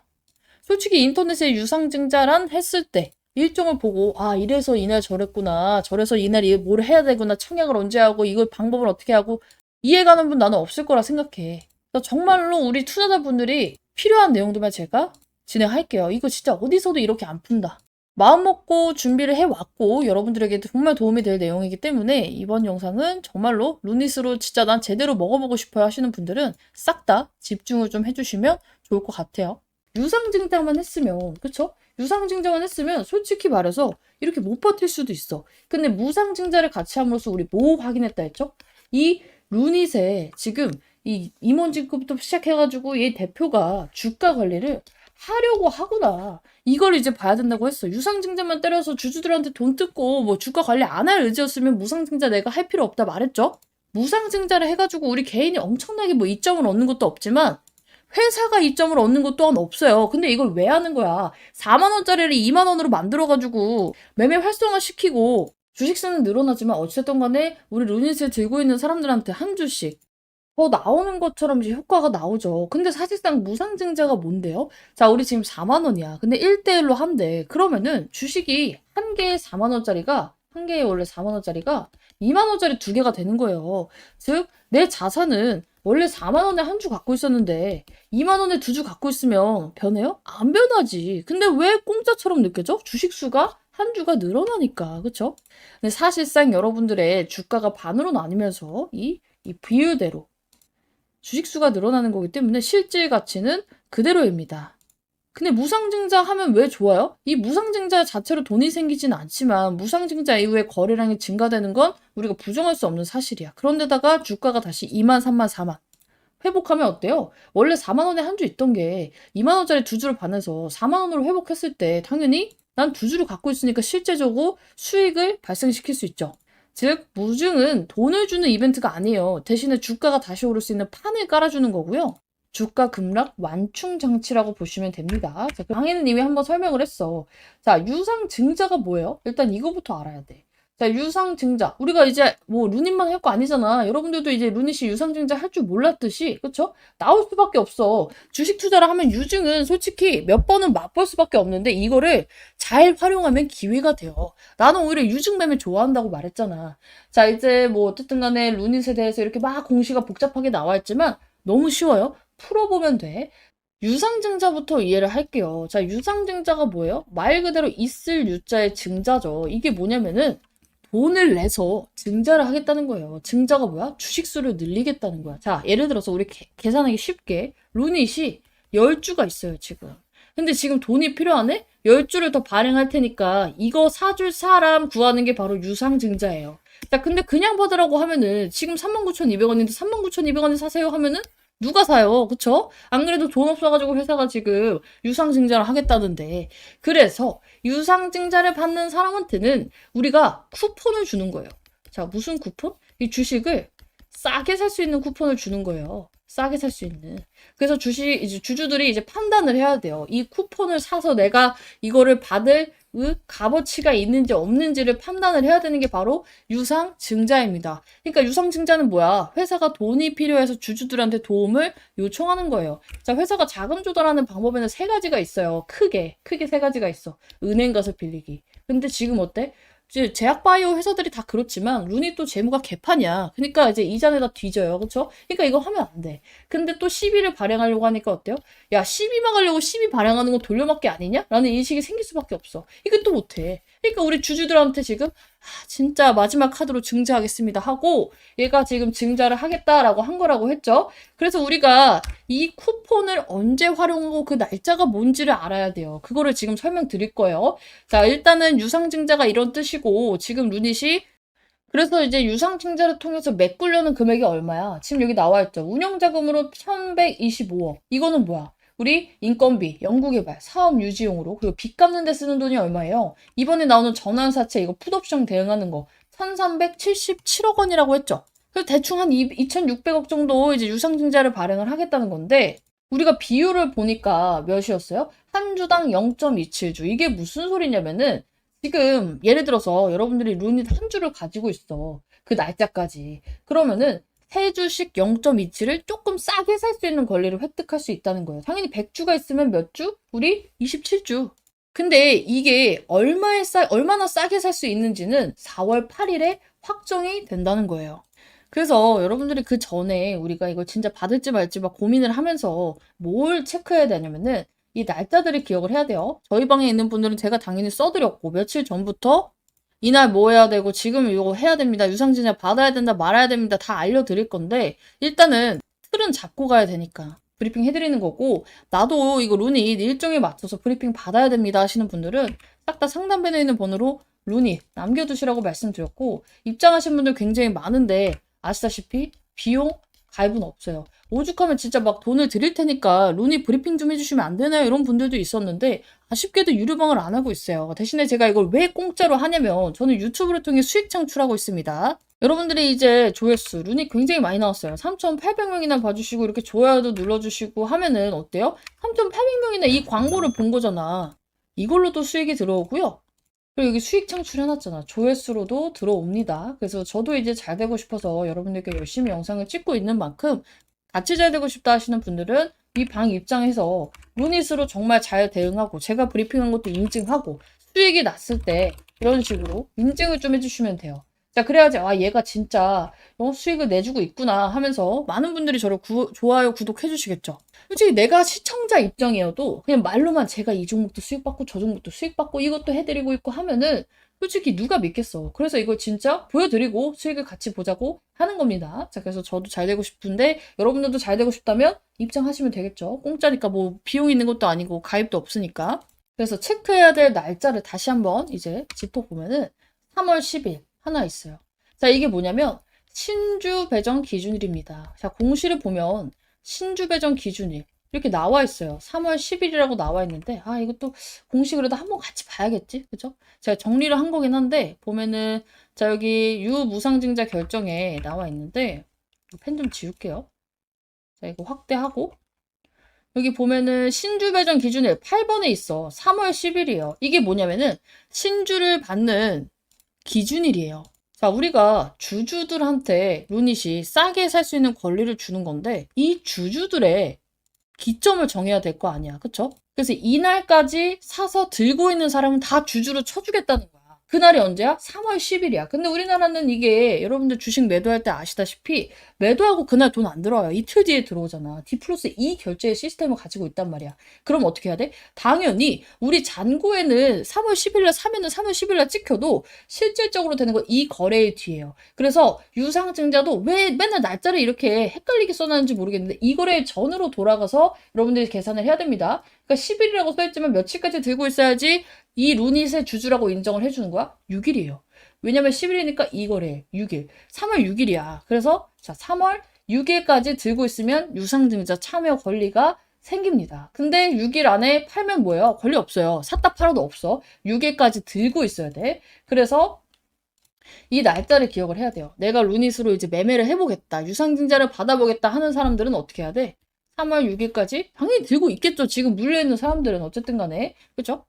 솔직히 인터넷에 유상증자란 했을 때 일정을 보고 아 이래서 이날 저랬구나 저래서 이날 뭘 해야 되구나 청약을 언제 하고 이걸 방법을 어떻게 하고 이해가는 분 나는 없을 거라 생각해. 그래서 정말로 우리 투자자분들이 필요한 내용들만 제가 진행할게요. 이거 진짜 어디서도 이렇게 안 푼다. 마음 먹고 준비를 해왔고 여러분들에게 정말 도움이 될 내용이기 때문에 이번 영상은 정말로 루닛으로 진짜 난 제대로 먹어보고 싶어요 하시는 분들은 싹 다 집중을 좀 해주시면 좋을 것 같아요. 유상증자만 했으면 그쵸? 유상증자만 했으면 솔직히 말해서 이렇게 못 버틸 수도 있어. 근데 무상증자를 같이 함으로써 우리 뭐 확인했다 했죠? 이 루닛에 지금 이 임원진급부터 시작해가지고 이 대표가 주가 관리를 하려고 하구나. 이걸 이제 봐야 된다고 했어. 유상증자만 때려서 주주들한테 돈 뜯고 뭐 주가 관리 안 할 의지였으면 무상증자 내가 할 필요 없다 말했죠. 무상증자를 해가지고 우리 개인이 엄청나게 뭐 이점을 얻는 것도 없지만 회사가 이점을 얻는 것 또한 없어요. 근데 이걸 왜 하는 거야? 4만 원짜리를 2만 원으로 만들어가지고 매매 활성화 시키고 주식수는 늘어나지만 어쨌든 간에 우리 루닛을 들고 있는 사람들한테 한 주씩 더 나오는 것처럼 이제 효과가 나오죠. 근데 사실상 무상증자가 뭔데요? 자, 우리 지금 4만 원이야. 근데 1대1로 한대. 그러면은 주식이 한 개에 4만 원짜리가 한 개에 원래 4만 원짜리가 2만 원짜리 두 개가 되는 거예요. 즉, 내 자산은 원래 4만 원에 한 주 갖고 있었는데 2만 원에 두 주 갖고 있으면 변해요? 안 변하지. 근데 왜 공짜처럼 느껴져? 주식 수가 한 주가 늘어나니까. 그쵸? 근데 사실상 여러분들의 주가가 반으로 나뉘면서 이 비율대로 주식수가 늘어나는 거기 때문에 실질 가치는 그대로입니다. 근데 무상증자 하면 왜 좋아요? 이 무상증자 자체로 돈이 생기진 않지만 무상증자 이후에 거래량이 증가되는 건 우리가 부정할 수 없는 사실이야. 그런데다가 주가가 다시 2만, 3만, 4만 회복하면 어때요? 원래 4만 원에 한 주 있던 게 2만 원짜리 두 주를 반해서 4만 원으로 회복했을 때 당연히 난 두 주를 갖고 있으니까 실제적으로 수익을 발생시킬 수 있죠. 즉 무증은 돈을 주는 이벤트가 아니에요. 대신에 주가가 다시 오를 수 있는 판을 깔아주는 거고요. 주가 급락 완충 장치라고 보시면 됩니다. 자, 강의는 이미 한번 설명을 했어. 자, 유상증자가 뭐예요? 일단 이거부터 알아야 돼. 자, 유상증자. 우리가 이제 뭐 루닛만 할 거 아니잖아. 여러분들도 이제 루닛이 유상증자 할 줄 몰랐듯이, 그쵸? 나올 수밖에 없어. 주식 투자를 하면 유증은 솔직히 몇 번은 맛볼 수밖에 없는데 이거를 잘 활용하면 기회가 돼요. 나는 오히려 유증 매매 좋아한다고 말했잖아. 자, 이제 뭐 어쨌든 간에 루닛에 대해서 이렇게 막 공시가 복잡하게 나와 있지만 너무 쉬워요. 풀어보면 돼. 유상증자부터 이해를 할게요. 자, 유상증자가 뭐예요? 말 그대로 있을 유자의 증자죠. 이게 뭐냐면은 돈을 내서 증자를 하겠다는 거예요. 증자가 뭐야? 주식수를 늘리겠다는 거야. 자, 예를 들어서 우리 계산하기 쉽게 루닛이 10주가 있어요, 지금. 근데 지금 돈이 필요하네? 10주를 더 발행할 테니까 이거 사줄 사람 구하는 게 바로 유상증자예요. 자, 근데 그냥 받으라고 하면은 지금 39,200원인데 39,200원에 사세요 하면은 누가 사요? 그쵸? 안 그래도 돈 없어가지고 회사가 지금 유상증자를 하겠다는데. 그래서 유상증자를 받는 사람한테는 우리가 쿠폰을 주는 거예요. 자, 무슨 쿠폰? 이 주식을 싸게 살 수 있는 쿠폰을 주는 거예요. 싸게 살 수 있는. 그래서 이제 주주들이 이제 판단을 해야 돼요. 이 쿠폰을 사서 내가 이거를 받을 값어치가 있는지 없는지를 판단을 해야 되는 게 바로 유상증자입니다. 그러니까 유상증자는 뭐야? 회사가 돈이 필요해서 주주들한테 도움을 요청하는 거예요. 자, 회사가 자금 조달하는 방법에는 세 가지가 있어요. 크게 세 가지가 있어. 은행 가서 빌리기. 근데 지금 어때? 이제 제약바이오 회사들이 다 그렇지만 룬이 또 재무가 개판이야. 그러니까 이제 이자에다 뒤져요. 그렇죠? 그러니까 이거 하면 안 돼. 근데 또 시비를 발행하려고 하니까 어때요? 야, 시비 막으려고 시비 발행하는 건 돌려막기 아니냐? 라는 인식이 생길 수밖에 없어. 이것도 못해. 그러니까 우리 주주들한테 지금 진짜 마지막 카드로 증자하겠습니다 하고 얘가 지금 증자를 하겠다라고 한 거라고 했죠. 그래서 우리가 이 쿠폰을 언제 활용하고 그 날짜가 뭔지를 알아야 돼요. 그거를 지금 설명드릴 거예요. 자, 일단은 유상증자가 이런 뜻이고 지금 루닛이 그래서 이제 유상증자를 통해서 메꾸려는 금액이 얼마야? 지금 여기 나와 있죠. 운영자금으로 1125억. 이거는 뭐야? 우리 인건비, 연구개발, 사업 유지용으로 그리고 빚 갚는 데 쓰는 돈이 얼마예요? 이번에 나오는 전환사채 이거 풋옵션 대응하는 거 1377억 원이라고 했죠. 그래서 대충 한 2600억 정도 이제 유상증자를 발행을 하겠다는 건데 우리가 비율을 보니까 몇이었어요? 한 주당 0.27주. 이게 무슨 소리냐면은 지금 예를 들어서 여러분들이 루닛 한 주를 가지고 있어. 그 날짜까지. 그러면은 3주씩 0.27을 조금 싸게 살 수 있는 권리를 획득할 수 있다는 거예요. 당연히 100주가 있으면 몇 주? 우리 27주. 근데 이게 얼마나 싸게 살 수 있는지는 4월 8일에 확정이 된다는 거예요. 그래서 여러분들이 그 전에 우리가 이걸 진짜 받을지 말지 막 고민을 하면서 뭘 체크해야 되냐면은 이 날짜들을 기억을 해야 돼요. 저희 방에 있는 분들은 제가 당연히 써드렸고 며칠 전부터 이날 뭐 해야 되고 지금 이거 해야 됩니다. 유상증자 받아야 된다 말아야 됩니다. 다 알려드릴 건데 일단은 틀은 잡고 가야 되니까 브리핑 해드리는 거고 나도 이거 루닛 일정에 맞춰서 브리핑 받아야 됩니다 하시는 분들은 딱 다 상단변에 있는 번호로 루닛 남겨두시라고 말씀드렸고 입장하신 분들 굉장히 많은데 아시다시피 비용 가입은 없어요. 오죽하면 진짜 막 돈을 드릴 테니까 루닛 브리핑 좀 해주시면 안 되나요? 이런 분들도 있었는데 아쉽게도 유료방을 안 하고 있어요. 대신에 제가 이걸 왜 공짜로 하냐면 저는 유튜브를 통해 수익 창출하고 있습니다. 여러분들이 이제 조회수 루닛 굉장히 많이 나왔어요. 3,800명이나 봐주시고 이렇게 좋아요도 눌러주시고 하면은 어때요? 3,800명이나 이 광고를 본 거잖아. 이걸로도 수익이 들어오고요. 그리고 여기 수익 창출해놨잖아. 조회수로도 들어옵니다. 그래서 저도 이제 잘 되고 싶어서 여러분들께 열심히 영상을 찍고 있는 만큼 같이 잘 되고 싶다 하시는 분들은 이 방 입장에서 루닛으로 정말 잘 대응하고 제가 브리핑한 것도 인증하고 수익이 났을 때 이런 식으로 인증을 좀 해주시면 돼요. 자, 그래야지 얘가 진짜 수익을 내주고 있구나 하면서 많은 분들이 저를 좋아요, 구독해 주시겠죠. 솔직히 내가 시청자 입장이어도 그냥 말로만 제가 이 종목도 수익받고 저 종목도 수익받고 이것도 해드리고 있고 하면은 솔직히 누가 믿겠어. 그래서 이걸 진짜 보여드리고 수익을 같이 보자고 하는 겁니다. 자, 그래서 저도 잘 되고 싶은데 여러분들도 잘 되고 싶다면 입장하시면 되겠죠. 공짜니까 뭐 비용 있는 것도 아니고 가입도 없으니까. 그래서 체크해야 될 날짜를 다시 한번 이제 짚어보면은 3월 10일 하나 있어요. 자, 이게 뭐냐면 신주 배정 기준일입니다. 자, 공시를 보면 신주 배정 기준일 이렇게 나와 있어요. 3월 10일이라고 나와 있는데, 아, 이것도 공식으로도 한번 같이 봐야겠지? 그죠? 제가 정리를 한 거긴 한데, 보면은, 자, 여기 유무상증자 결정에 나와 있는데, 펜 좀 지울게요. 자, 이거 확대하고, 여기 보면은 신주 배정 기준일 8번에 있어. 3월 10일이에요. 이게 뭐냐면은, 신주를 받는 기준일이에요. 자, 우리가 주주들한테 루닛이 싸게 살 수 있는 권리를 주는 건데, 이 주주들의 기점을 정해야 될 거 아니야. 그쵸? 그래서 이날까지 사서 들고 있는 사람은 다 주주로 쳐주겠다는 거야. 그날이 언제야? 3월 10일이야. 근데 우리나라는 이게 여러분들 주식 매도할 때 아시다시피 매도하고 그날 돈 안 들어와요. 이틀 뒤에 들어오잖아. D+2 결제 시스템을 가지고 있단 말이야. 그럼 어떻게 해야 돼? 당연히 우리 잔고에는 3월 10일날 사면은 3월 10일날 찍혀도 실질적으로 되는 건 이 거래일 뒤에요. 그래서 유상증자도 왜 맨날 날짜를 이렇게 헷갈리게 써놨는지 모르겠는데 이 거래일 전으로 돌아가서 여러분들이 계산을 해야 됩니다. 그러니까 10일이라고 써있지만 며칠까지 들고 있어야지 이 루닛의 주주라고 인정을 해주는 거야? 6일이에요. 왜냐면 10일이니까 이 거래 6일. 3월 6일이야. 그래서 자 3월 6일까지 들고 있으면 유상증자 참여 권리가 생깁니다. 근데 6일 안에 팔면 뭐예요? 권리 없어요. 샀다 팔아도 없어. 6일까지 들고 있어야 돼. 그래서 이 날짜를 기억을 해야 돼요. 내가 루닛으로 이제 매매를 해보겠다. 유상증자를 받아보겠다 하는 사람들은 어떻게 해야 돼? 3월 6일까지 당연히 들고 있겠죠. 지금 물려있는 사람들은 어쨌든 간에. 그쵸?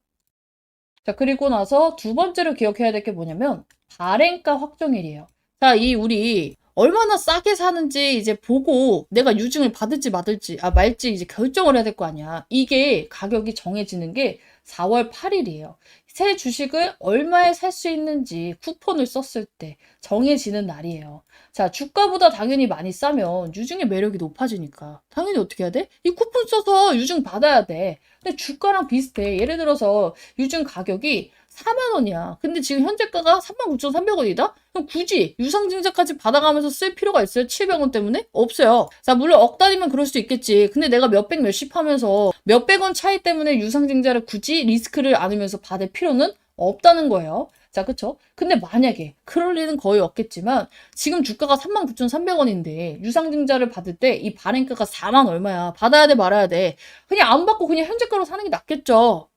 자, 그리고 나서 두 번째로 기억해야 될 게 뭐냐면 발행가 확정일이에요. 자, 이 우리 얼마나 싸게 사는지 이제 보고 내가 유증을 받을지 말지 이제 결정을 해야 될 거 아니야. 이게 가격이 정해지는 게 4월 8일이에요. 새 주식을 얼마에 살 수 있는지 쿠폰을 썼을 때 정해지는 날이에요. 자, 주가보다 당연히 많이 싸면 유증의 매력이 높아지니까 당연히 어떻게 해야 돼? 이 쿠폰 써서 유증 받아야 돼. 근데 주가랑 비슷해. 예를 들어서 유증 가격이 4만 원이야. 근데 지금 현재가가 39,300원이다? 그럼 굳이 유상증자까지 받아가면서 쓸 필요가 있어요? 700원 때문에? 없어요. 자, 물론 억 단위면 그럴 수 있겠지. 근데 내가 몇백 몇십 하면서 몇백 원 차이 때문에 유상증자를 굳이 리스크를 안으면서 받을 필요는 없다는 거예요. 자, 그쵸? 근데 만약에 그럴 일은 거의 없겠지만 지금 주가가 39,300원인데 유상증자를 받을 때 이 발행가가 4만 얼마야. 받아야 돼 말아야 돼. 그냥 안 받고 그냥 현재가로 사는 게 낫겠죠.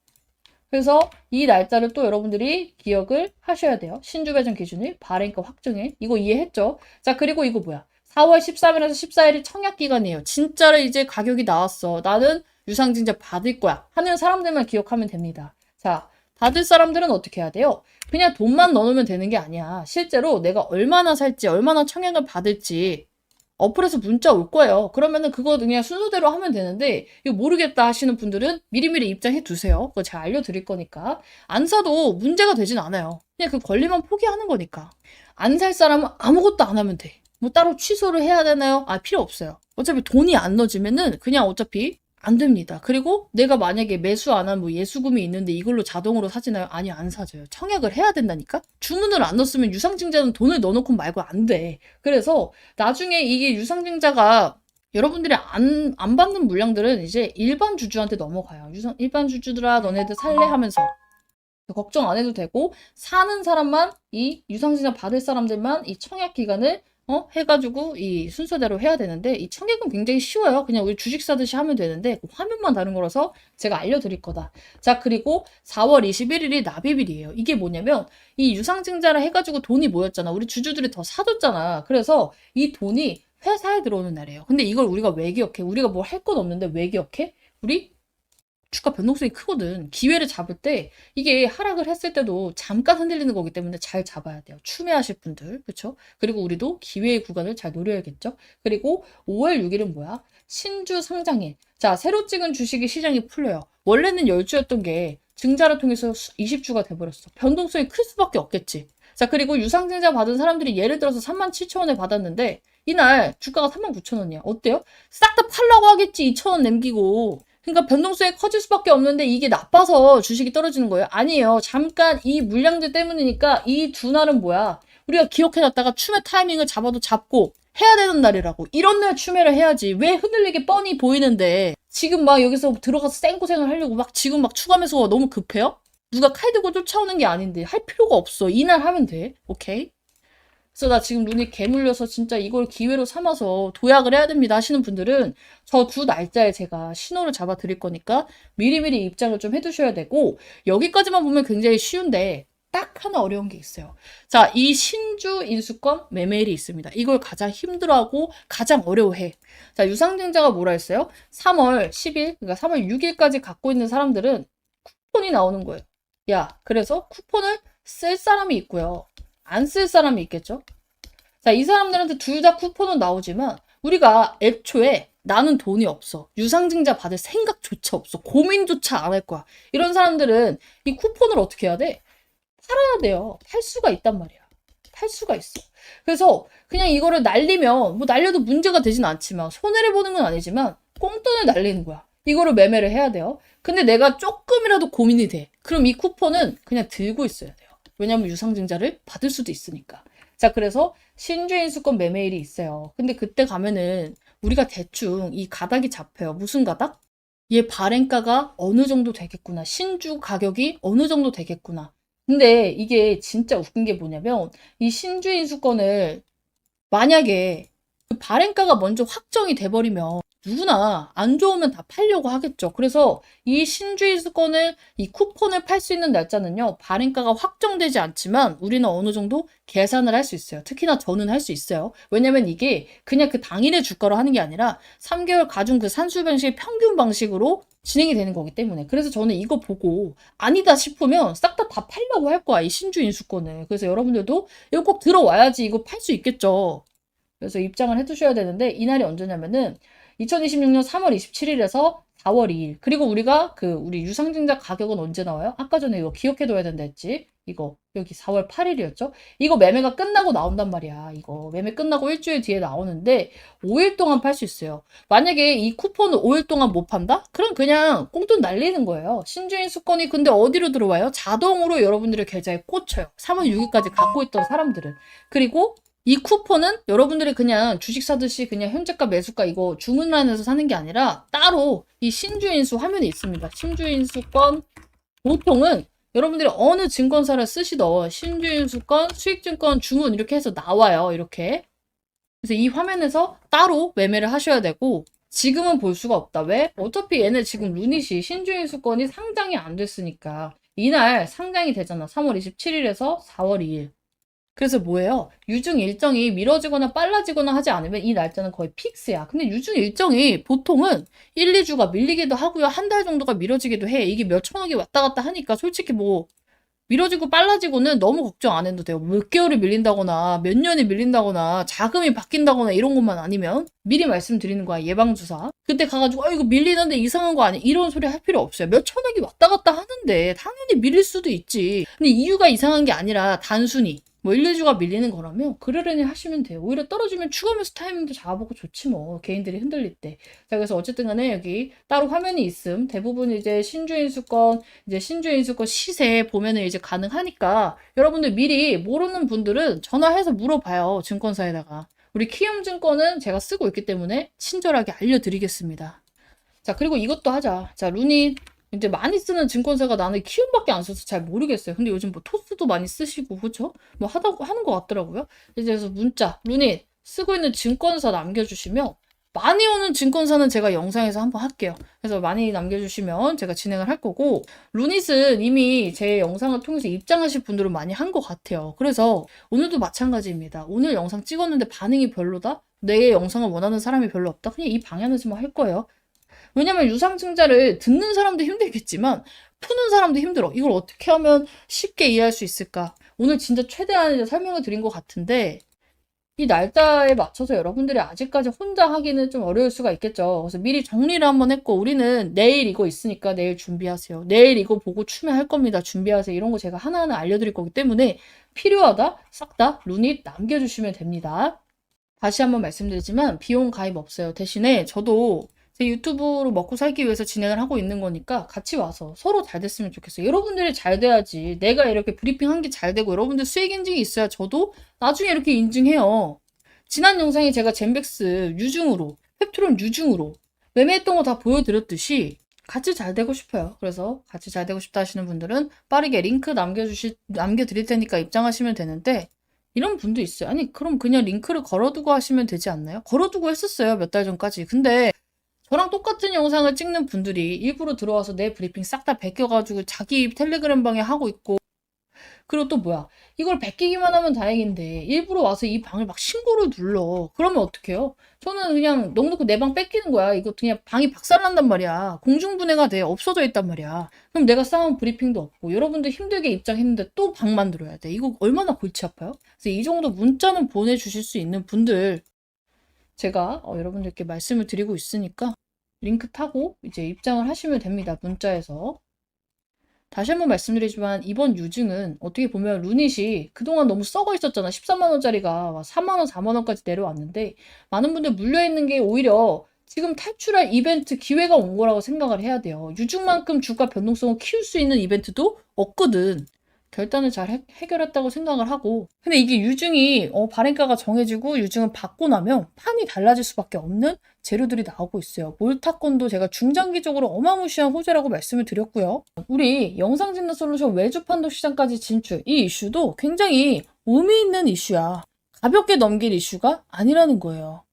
그래서 이 날짜를 또 여러분들이 기억을 하셔야 돼요. 신주 배정 기준일, 발행가 확정일. 이거 이해했죠? 자, 그리고 이거 뭐야? 4월 13일에서 14일이 청약 기간이에요. 진짜로 이제 가격이 나왔어. 나는 유상증자 받을 거야. 하는 사람들만 기억하면 됩니다. 자, 받을 사람들은 어떻게 해야 돼요? 그냥 돈만 넣어놓으면 되는 게 아니야. 실제로 내가 얼마나 살지, 얼마나 청약을 받을지 어플에서 문자 올 거예요. 그러면은 그거 그냥 순서대로 하면 되는데 이거 모르겠다 하시는 분들은 미리미리 입장해 두세요. 그거 제가 알려드릴 거니까. 안 사도 문제가 되진 않아요. 그냥 그 권리만 포기하는 거니까. 안 살 사람은 아무것도 안 하면 돼. 뭐 따로 취소를 해야 되나요? 아, 필요 없어요. 어차피 돈이 안 넣어지면은 그냥 어차피 안 됩니다. 그리고 내가 만약에 매수 안 한 뭐 예수금이 있는데 이걸로 자동으로 사지나요? 아니, 안 사져요. 청약을 해야 된다니까? 주문을 안 넣었으면 유상증자는 돈을 넣어놓고 말고 안 돼. 그래서 나중에 이게 유상증자가 여러분들이 안 받는 물량들은 이제 일반 주주한테 넘어가요. 일반 주주들아, 너네들 살래? 하면서. 걱정 안 해도 되고, 사는 사람만, 이 유상증자 받을 사람들만 이 청약 기간을 해가지고 이 순서대로 해야 되는데 이 청약은 굉장히 쉬워요. 그냥 우리 주식 사듯이 하면 되는데 그 화면만 다른 거라서 제가 알려드릴 거다. 자, 그리고 4월 21일이 납입일이에요. 이게 뭐냐면 이 유상증자를 해가지고 돈이 모였잖아. 우리 주주들이 더 사줬잖아. 그래서 이 돈이 회사에 들어오는 날이에요. 근데 이걸 우리가 왜 기억해? 우리가 뭘 할 건 없는데 왜 기억해? 우리 주가 변동성이 크거든. 기회를 잡을 때 이게 하락을 했을 때도 잠깐 흔들리는 거기 때문에 잘 잡아야 돼요. 추매하실 분들. 그렇죠? 그리고 우리도 기회의 구간을 잘 노려야겠죠? 그리고 5월 6일은 뭐야? 신주 상장일. 자, 새로 찍은 주식이 시장이 풀려요. 원래는 10주였던 게 증자를 통해서 20주가 돼버렸어. 변동성이 클 수밖에 없겠지. 자, 그리고 유상증자 받은 사람들이 예를 들어서 37,000원에 받았는데 이날 주가가 39,000원이야. 어때요? 싹 다 팔라고 하겠지. 2,000원 남기고. 그러니까 변동성이 커질 수밖에 없는데 이게 나빠서 주식이 떨어지는 거예요? 아니에요. 잠깐 이 물량들 때문이니까 이 두 날은 뭐야? 우리가 기억해놨다가 추매 타이밍을 잡아도 잡고 해야 되는 날이라고. 이런 날 추매를 해야지. 왜 흔들리게 뻔히 보이는데 지금 막 여기서 들어가서 쌩고생을 하려고 막 지금 막 추가 매수가 너무 급해요? 누가 칼 들고 쫓아오는 게 아닌데 할 필요가 없어. 이날 하면 돼. 오케이? 그래서 나 지금 눈이 개물려서 진짜 이걸 기회로 삼아서 도약을 해야 됩니다 하시는 분들은 저 두 날짜에 제가 신호를 잡아 드릴 거니까 미리미리 입장을 좀 해두셔야 되고, 여기까지만 보면 굉장히 쉬운데 딱 하나 어려운 게 있어요. 자, 이 신주 인수권 매매일이 있습니다. 이걸 가장 힘들어하고 가장 어려워해. 자, 유상증자가 뭐라 했어요? 3월 10일, 그러니까 3월 6일까지 갖고 있는 사람들은 쿠폰이 나오는 거예요. 야, 그래서 쿠폰을 쓸 사람이 있고요. 안 쓸 사람이 있겠죠? 자, 이 사람들한테 둘 다 쿠폰은 나오지만 우리가 애초에 나는 돈이 없어. 유상증자 받을 생각조차 없어. 고민조차 안 할 거야. 이런 사람들은 이 쿠폰을 어떻게 해야 돼? 팔아야 돼요. 팔 수가 있단 말이야. 팔 수가 있어. 그래서 그냥 이거를 날리면 뭐 날려도 문제가 되진 않지만 손해를 보는 건 아니지만 꽁돈을 날리는 거야. 이거를 매매를 해야 돼요. 근데 내가 조금이라도 고민이 돼. 그럼 이 쿠폰은 그냥 들고 있어야 돼요. 왜냐면 유상증자를 받을 수도 있으니까. 자, 그래서 신주인수권 매매일이 있어요. 근데 그때 가면은 우리가 대충 이 가닥이 잡혀요. 무슨 가닥? 얘 발행가가 어느 정도 되겠구나. 신주 가격이 어느 정도 되겠구나. 근데 이게 진짜 웃긴 게 뭐냐면 이 신주인수권을 만약에 그 발행가가 먼저 확정이 돼버리면 누구나 안 좋으면 다 팔려고 하겠죠. 그래서 이 신주인수권을, 이 쿠폰을 팔 수 있는 날짜는요, 발행가가 확정되지 않지만 우리는 어느 정도 계산을 할 수 있어요. 특히나 저는 할 수 있어요. 왜냐면 이게 그냥 그 당일의 주가로 하는 게 아니라 3개월 가중 그 산술 방식의 평균 방식으로 진행이 되는 거기 때문에. 그래서 저는 이거 보고 아니다 싶으면 싹 다 팔려고 할 거야, 이 신주인수권을. 그래서 여러분들도 이거 꼭 들어와야지 이거 팔 수 있겠죠. 그래서 입장을 해두셔야 되는데, 이날이 언제냐면은 2026년 3월 27일에서 4월 2일. 그리고 우리가 우리 유상증자 가격은 언제 나와요? 아까 전에 이거 기억해둬야 된다 했지? 이거 여기 4월 8일이었죠? 이거 매매가 끝나고 나온단 말이야. 이거 매매 끝나고 일주일 뒤에 나오는데 5일 동안 팔 수 있어요. 만약에 이 쿠폰을 5일 동안 못 판다? 그럼 그냥 꽁돈 날리는 거예요. 신주인 수권이 근데 어디로 들어와요? 자동으로 여러분들의 계좌에 꽂혀요. 3월 6일까지 갖고 있던 사람들은. 그리고 이 쿠폰은 여러분들이 그냥 주식 사듯이 그냥 현재가 매수가 이거 주문란에서 사는 게 아니라 따로 이 신주인수 화면이 있습니다. 신주인수권 보통은 여러분들이 어느 증권사를 쓰시던 신주인수권, 수익증권 주문 이렇게 해서 나와요. 이렇게. 그래서 이 화면에서 따로 매매를 하셔야 되고, 지금은 볼 수가 없다. 왜? 어차피 얘네 지금 루닛이 신주인수권이 상장이 안 됐으니까 이날 상장이 되잖아. 3월 27일에서 4월 2일. 그래서 뭐예요? 유증 일정이 미뤄지거나 빨라지거나 하지 않으면 이 날짜는 거의 픽스야. 근데 유증 일정이 보통은 1, 2주가 밀리기도 하고요. 한 달 정도가 미뤄지기도 해. 이게 몇 천억이 왔다 갔다 하니까 솔직히 뭐 미뤄지고 빨라지고는 너무 걱정 안 해도 돼요. 몇 개월이 밀린다거나 몇 년이 밀린다거나 자금이 바뀐다거나 이런 것만 아니면 미리 말씀드리는 거야. 예방주사. 그때 가가지고 이거 밀리는데 이상한 거 아니야? 이런 소리 할 필요 없어요. 몇 천억이 왔다 갔다 하는데 당연히 밀릴 수도 있지. 근데 이유가 이상한 게 아니라 단순히 뭐 1, 2주가 밀리는 거라면 그러려니 하시면 돼요. 오히려 떨어지면 추가매수 타이밍도 잡아보고 좋지 뭐. 개인들이 흔들릴 때. 자, 그래서 어쨌든 간에 여기 따로 화면이 있음. 대부분 이제 신주인수권, 이제 신주인수권 시세 보면은 이제 가능하니까 여러분들 미리 모르는 분들은 전화해서 물어봐요. 증권사에다가. 우리 키움증권은 제가 쓰고 있기 때문에 친절하게 알려드리겠습니다. 자, 그리고 이것도 하자. 자, 루닛. 이제 많이 쓰는 증권사가 나는 키움밖에 안 써서 잘 모르겠어요. 근데 요즘 뭐 토스도 많이 쓰시고, 그죠? 뭐 하는 것 같더라고요. 이제 그래서 문자, 루닛 쓰고 있는 증권사 남겨주시면 많이 오는 증권사는 제가 영상에서 한번 할게요. 그래서 많이 남겨주시면 제가 진행을 할 거고, 루닛은 이미 제 영상을 통해서 입장하실 분들은 많이 한 것 같아요. 그래서 오늘도 마찬가지입니다. 오늘 영상 찍었는데 반응이 별로다? 내 영상을 원하는 사람이 별로 없다? 그냥 이 방향에서만 할 거예요. 왜냐면 유상증자를 듣는 사람도 힘들겠지만 푸는 사람도 힘들어. 이걸 어떻게 하면 쉽게 이해할 수 있을까? 오늘 진짜 최대한 이제 설명을 드린 것 같은데 이 날짜에 맞춰서 여러분들이 아직까지 혼자 하기는 좀 어려울 수가 있겠죠. 그래서 미리 정리를 한번 했고, 우리는 내일 이거 있으니까 내일 준비하세요. 내일 이거 보고 추매할 겁니다. 준비하세요. 이런 거 제가 하나하나 알려드릴 거기 때문에 필요하다, 싹 다 루닛 남겨주시면 됩니다. 다시 한번 말씀드리지만 비용 가입 없어요. 대신에 저도 제 유튜브로 먹고 살기 위해서 진행을 하고 있는 거니까 같이 와서 서로 잘 됐으면 좋겠어요. 여러분들이 잘 돼야지 내가 이렇게 브리핑한 게 잘 되고 여러분들 수익 인증이 있어야 저도 나중에 이렇게 인증해요. 지난 영상에 제가 젠백스 유증으로, 펩트론 유증으로 매매했던 거 다 보여드렸듯이 같이 잘 되고 싶어요. 그래서 같이 잘 되고 싶다 하시는 분들은 빠르게 링크 남겨드릴 테니까 입장하시면 되는데, 이런 분도 있어요. 아니, 그럼 그냥 링크를 걸어두고 하시면 되지 않나요? 걸어두고 했었어요. 몇 달 전까지. 근데 저랑 똑같은 영상을 찍는 분들이 일부러 들어와서 내 브리핑 싹 다 베껴가지고 자기 텔레그램 방에 하고 있고, 그리고 또 뭐야, 이걸 베끼기만 하면 다행인데 일부러 와서 이 방을 막 신고를 눌러. 그러면 어떡해요? 저는 그냥 넉넉히 내 방 뺏기는 거야. 이거 그냥 방이 박살난단 말이야. 공중분해가 돼. 없어져 있단 말이야. 그럼 내가 쌓은 브리핑도 없고 여러분들 힘들게 입장했는데 또 방 만들어야 돼. 이거 얼마나 골치 아파요? 그래서 이 정도 문자는 보내주실 수 있는 분들, 제가 여러분들께 말씀을 드리고 있으니까 링크 타고 이제 입장을 하시면 됩니다. 문자에서. 다시 한번 말씀드리지만 이번 유증은 어떻게 보면 루닛이 그동안 너무 썩어 있었잖아. 13만 원짜리가 3만 원, 4만 원까지 내려왔는데 많은 분들 물려 있는 게 오히려 지금 탈출할 이벤트 기회가 온 거라고 생각을 해야 돼요. 유증만큼 주가 변동성을 키울 수 있는 이벤트도 없거든. 결단을 잘 해결했다고 생각을 하고, 근데 이게 유증이 발행가가 정해지고 유증을 받고 나면 판이 달라질 수밖에 없는 재료들이 나오고 있어요. 몰타건도 제가 중장기적으로 어마무시한 호재라고 말씀을 드렸고요. 우리 영상진단 솔루션 외주 판독 시장까지 진출, 이 이슈도 굉장히 의미 있는 이슈야. 가볍게 넘길 이슈가 아니라는 거예요.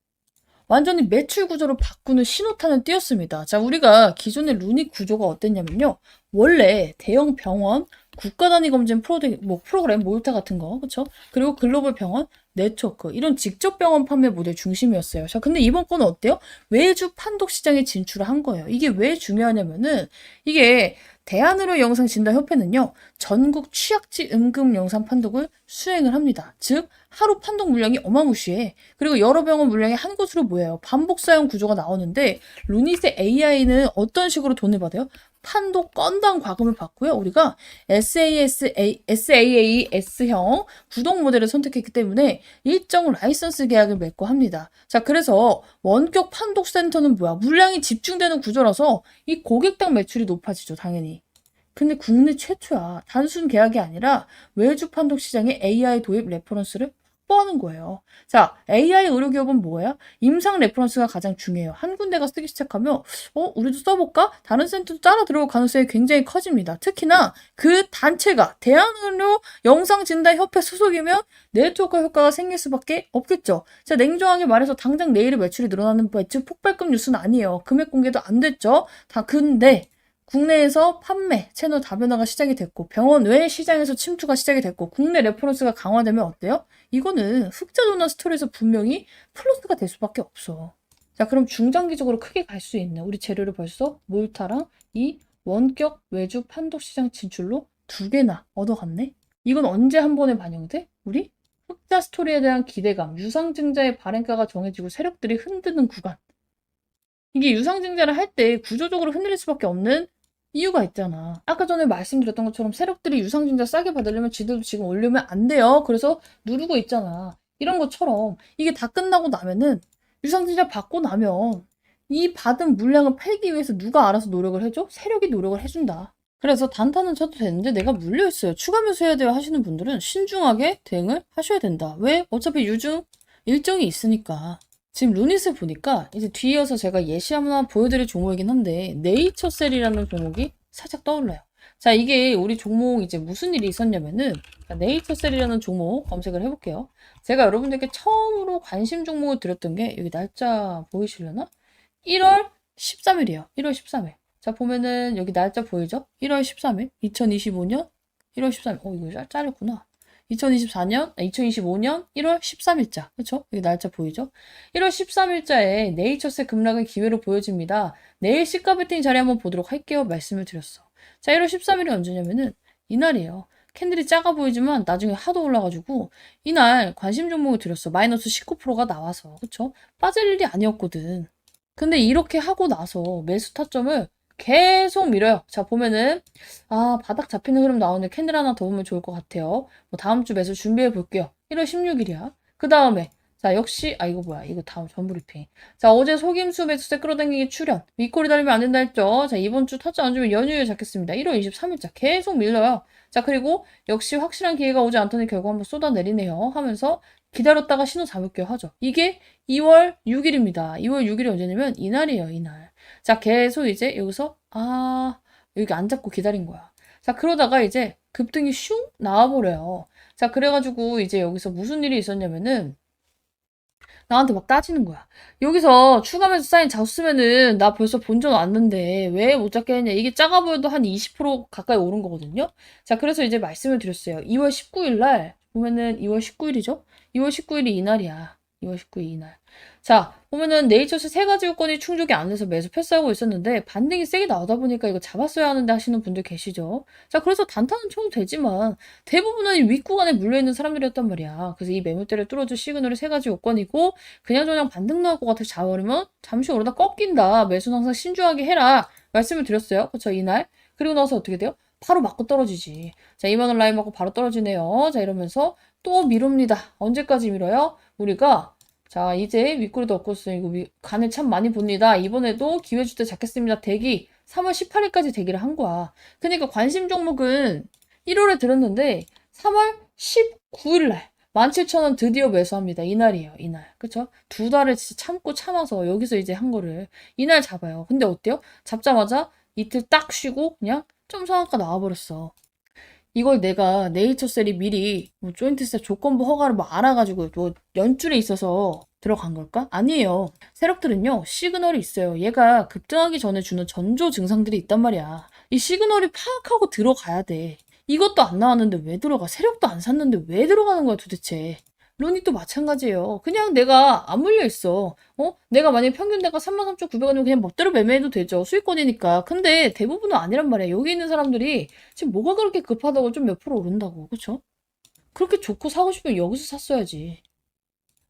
완전히 매출 구조를 바꾸는 신호탄을 띄웠습니다. 자, 우리가 기존의 루닛 구조가 어땠냐면요. 원래 대형 병원, 국가 단위 검진 프로그램, 몰타 같은 거, 그쵸? 그리고 글로벌 병원, 네트워크, 이런 직접 병원 판매 모델 중심이었어요. 자, 근데 이번 건은 어때요? 외주 판독 시장에 진출을 한 거예요. 이게 왜 중요하냐면은, 이게 대한의료영상진단협회는요, 전국 취약지 응급 영상 판독을 수행을 합니다. 즉, 하루 판독 물량이 어마무시해. 그리고 여러 병원 물량이 한 곳으로 모여요. 반복 사용 구조가 나오는데, 루닛의 AI는 어떤 식으로 돈을 받아요? 판독 건당 과금을 받고요. 우리가 SaaS형 구독 모델을 선택했기 때문에 일정 라이선스 계약을 맺고 합니다. 자, 그래서 원격 판독 센터는 뭐야? 물량이 집중되는 구조라서 이 고객당 매출이 높아지죠, 당연히. 근데 국내 최초야. 단순 계약이 아니라 외주 판독 시장에 AI 도입 레퍼런스를 확보하는 거예요. 자, AI 의료기업은 뭐예요? 임상 레퍼런스가 가장 중요해요. 한 군데가 쓰기 시작하면 우리도 써볼까? 다른 센터도 따라 들어올 가능성이 굉장히 커집니다. 특히나 그 단체가 대한의료 영상진단협회 소속이면 네트워크 효과가 생길 수밖에 없겠죠. 자, 냉정하게 말해서 당장 내일의 매출이 늘어나는 매출 폭발급 뉴스는 아니에요. 금액 공개도 안 됐죠. 다 근데 국내에서 판매, 채널 다변화가 시작이 됐고 병원 외 시장에서 침투가 시작이 됐고 국내 레퍼런스가 강화되면 어때요? 이거는 흑자 도난 스토리에서 분명히 플러스가 될 수밖에 없어. 자, 그럼 중장기적으로 크게 갈 수 있는 우리 재료를 벌써 몰타랑 이 원격 외주 판독 시장 진출로 2개나 얻어갔네? 이건 언제 한 번에 반영돼? 우리 흑자 스토리에 대한 기대감, 유상증자의 발행가가 정해지고 세력들이 흔드는 구간. 이게 유상증자를 할 때 구조적으로 흔들릴 수밖에 없는 이유가 있잖아. 아까 전에 말씀드렸던 것처럼 세력들이 유상증자 싸게 받으려면 지들도 지금 올리면 안 돼요. 그래서 누르고 있잖아. 이런 것처럼 이게 다 끝나고 나면은 유상증자 받고 나면 이 받은 물량을 팔기 위해서 누가 알아서 노력을 해줘? 세력이 노력을 해준다. 그래서 단타는 쳐도 되는데 내가 물려있어요. 추가 매수해야 돼요 하시는 분들은 신중하게 대응을 하셔야 된다. 왜? 어차피 유증 일정이 있으니까. 지금 루닛을 보니까 이제 뒤이어서 제가 예시 하나 보여드릴 종목이긴 한데 네이처셀이라는 종목이 살짝 떠올라요. 자, 이게 우리 종목 이제 무슨 일이 있었냐면은 네이처셀이라는 종목 검색을 해볼게요. 제가 여러분들께 처음으로 관심 종목을 드렸던 게 여기 날짜 보이시려나? 1월 13일이에요. 1월 13일. 자, 보면은 여기 날짜 보이죠? 1월 13일. 2025년 1월 13일. 이거 잘렸구나. 2025년 1월 13일자. 그쵸? 여기 날짜 보이죠? 1월 13일자에 네이처셀 급락의 기회로 보여집니다. 내일 시가 베팅 자리 한번 보도록 할게요. 말씀을 드렸어. 자, 1월 13일이 언제냐면은 이날이에요. 캔들이 작아 보이지만 나중에 하도 올라가지고 이날 관심 종목을 드렸어. 마이너스 19%가 나와서. 그쵸? 빠질 일이 아니었거든. 근데 이렇게 하고 나서 매수 타점을 계속 밀어요. 자, 보면은 바닥 잡히는 흐름 나오는데 캔들 하나 더 보면 좋을 것 같아요. 뭐 다음 주 매수 준비해 볼게요. 1월 16일이야. 그 다음에 자, 역시 이거 뭐야? 이거 다음 전브리핑. 자, 어제 속임수 매수세 끌어당기기 출현. 윗꼬리 달리면 안 된다 했죠. 자, 이번 주 타점 안 주면 연휴에 잡겠습니다. 1월 23일자 계속 밀려요. 자, 그리고 역시 확실한 기회가 오지 않더니 결국 한번 쏟아내리네요 하면서 기다렸다가 신호 잡을게요 하죠. 이게 2월 6일입니다. 2월 6일이 언제냐면 이날이에요, 이날. 자, 계속 이제 여기서 여기 안 잡고 기다린 거야. 자, 그러다가 이제 급등이 슝 나와버려요. 자, 그래가지고 이제 여기서 무슨 일이 있었냐면은 나한테 막 따지는 거야. 여기서 추가매수 사인 잤으면은 나 벌써 본전 왔는데 왜 못 잡게 했냐. 이게 작아 보여도 한 20% 가까이 오른 거거든요. 자, 그래서 이제 말씀을 드렸어요. 2월 19일 날 보면은 2월 19일이죠? 2월 19일이 이날이야. 2월 19일 이날. 자, 보면은 네이처스 세 가지 요건이 충족이 안 돼서 매수 패스하고 있었는데 반등이 세게 나오다 보니까 이거 잡았어야 하는데 하시는 분들 계시죠. 자, 그래서 단타는 쳐도 되지만 대부분은 윗구간에 물려있는 사람들이었단 말이야. 그래서 이 매물대를 뚫어줄 시그널이 세 가지 요건이고 그냥저냥 반등 나올 것 같아서 잡아버리면 잠시 오르다 꺾인다. 매수는 항상 신중하게 해라. 말씀을 드렸어요. 그쵸, 이날. 그리고 나서 어떻게 돼요? 바로 맞고 떨어지지. 자, 2만원 라인 맞고 바로 떨어지네요. 자, 이러면서 또 미룹니다. 언제까지 밀어요? 우리가 자, 이제 윗꼬리도 없었어요. 이거 간을 참 많이 봅니다. 이번에도 기회 줄 때 잡겠습니다. 대기 3월 18일까지 대기를 한 거야. 그러니까 관심 종목은 1월에 들었는데 3월 19일 날 17,000원 드디어 매수합니다. 이날이에요. 이날. 그쵸? 두 달을 진짜 참고 참아서 여기서 이제 한 거를 이날 잡아요. 근데 어때요? 잡자마자 이틀 딱 쉬고 그냥 좀 상한가 나와버렸어. 이걸 내가 네이처셀이 미리 뭐 조인트세 조건부 허가를 뭐 알아가지고 뭐 연줄에 있어서 들어간 걸까? 아니에요. 세력들은요, 시그널이 있어요. 얘가 급등하기 전에 주는 전조 증상들이 있단 말이야. 이 시그널이 파악하고 들어가야 돼. 이것도 안 나왔는데 왜 들어가? 세력도 안 샀는데 왜 들어가는 거야 도대체? 론이 마찬가지예요. 그냥 내가 안 물려 있어. 내가 만약에 평균대가 33,900원이면 그냥 멋대로 매매해도 되죠. 수익권이니까. 근데 대부분은 아니란 말이야. 여기 있는 사람들이 지금 뭐가 그렇게 급하다고 좀 몇 프로 오른다고. 그쵸? 그렇게 좋고 사고 싶으면 여기서 샀어야지.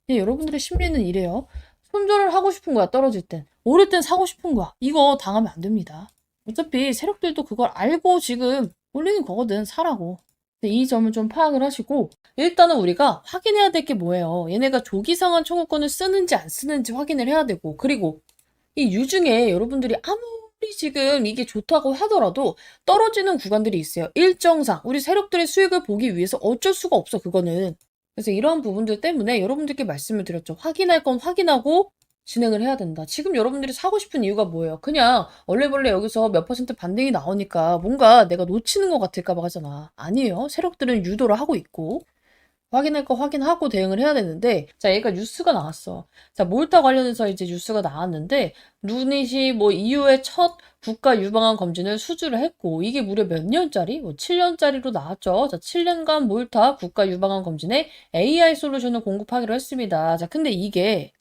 여러분들의 심리는 이래요. 손절을 하고 싶은 거야, 떨어질 땐. 오를 땐 사고 싶은 거야. 이거 당하면 안 됩니다. 어차피 세력들도 그걸 알고 지금 올리는 거거든, 사라고. 이 점을 좀 파악을 하시고 일단은 우리가 확인해야 될 게 뭐예요. 얘네가 조기상환 청구권을 쓰는지 안 쓰는지 확인을 해야 되고 그리고 이 유중에 여러분들이 아무리 지금 이게 좋다고 하더라도 떨어지는 구간들이 있어요. 일정상 우리 세력들의 수익을 보기 위해서 어쩔 수가 없어 그거는. 그래서 이러한 부분들 때문에 여러분들께 말씀을 드렸죠. 확인할 건 확인하고 진행을 해야 된다. 지금 여러분들이 사고 싶은 이유가 뭐예요? 그냥 얼레벌레 여기서 몇 퍼센트 반등이 나오니까 뭔가 내가 놓치는 것 같을까 봐 하잖아. 아니에요. 세력들은 유도를 하고 있고 확인할 거 확인하고 대응을 해야 되는데 자 얘가 뉴스가 나왔어. 자 몰타 관련해서 이제 뉴스가 나왔는데 루닛이 뭐 이후에 첫 국가 유방암 검진을 수주를 했고 이게 무려 몇 년짜리? 뭐 7년짜리로 나왔죠. 자 7년간 몰타 국가 유방암 검진에 AI 솔루션을 공급하기로 했습니다. 자 근데 이게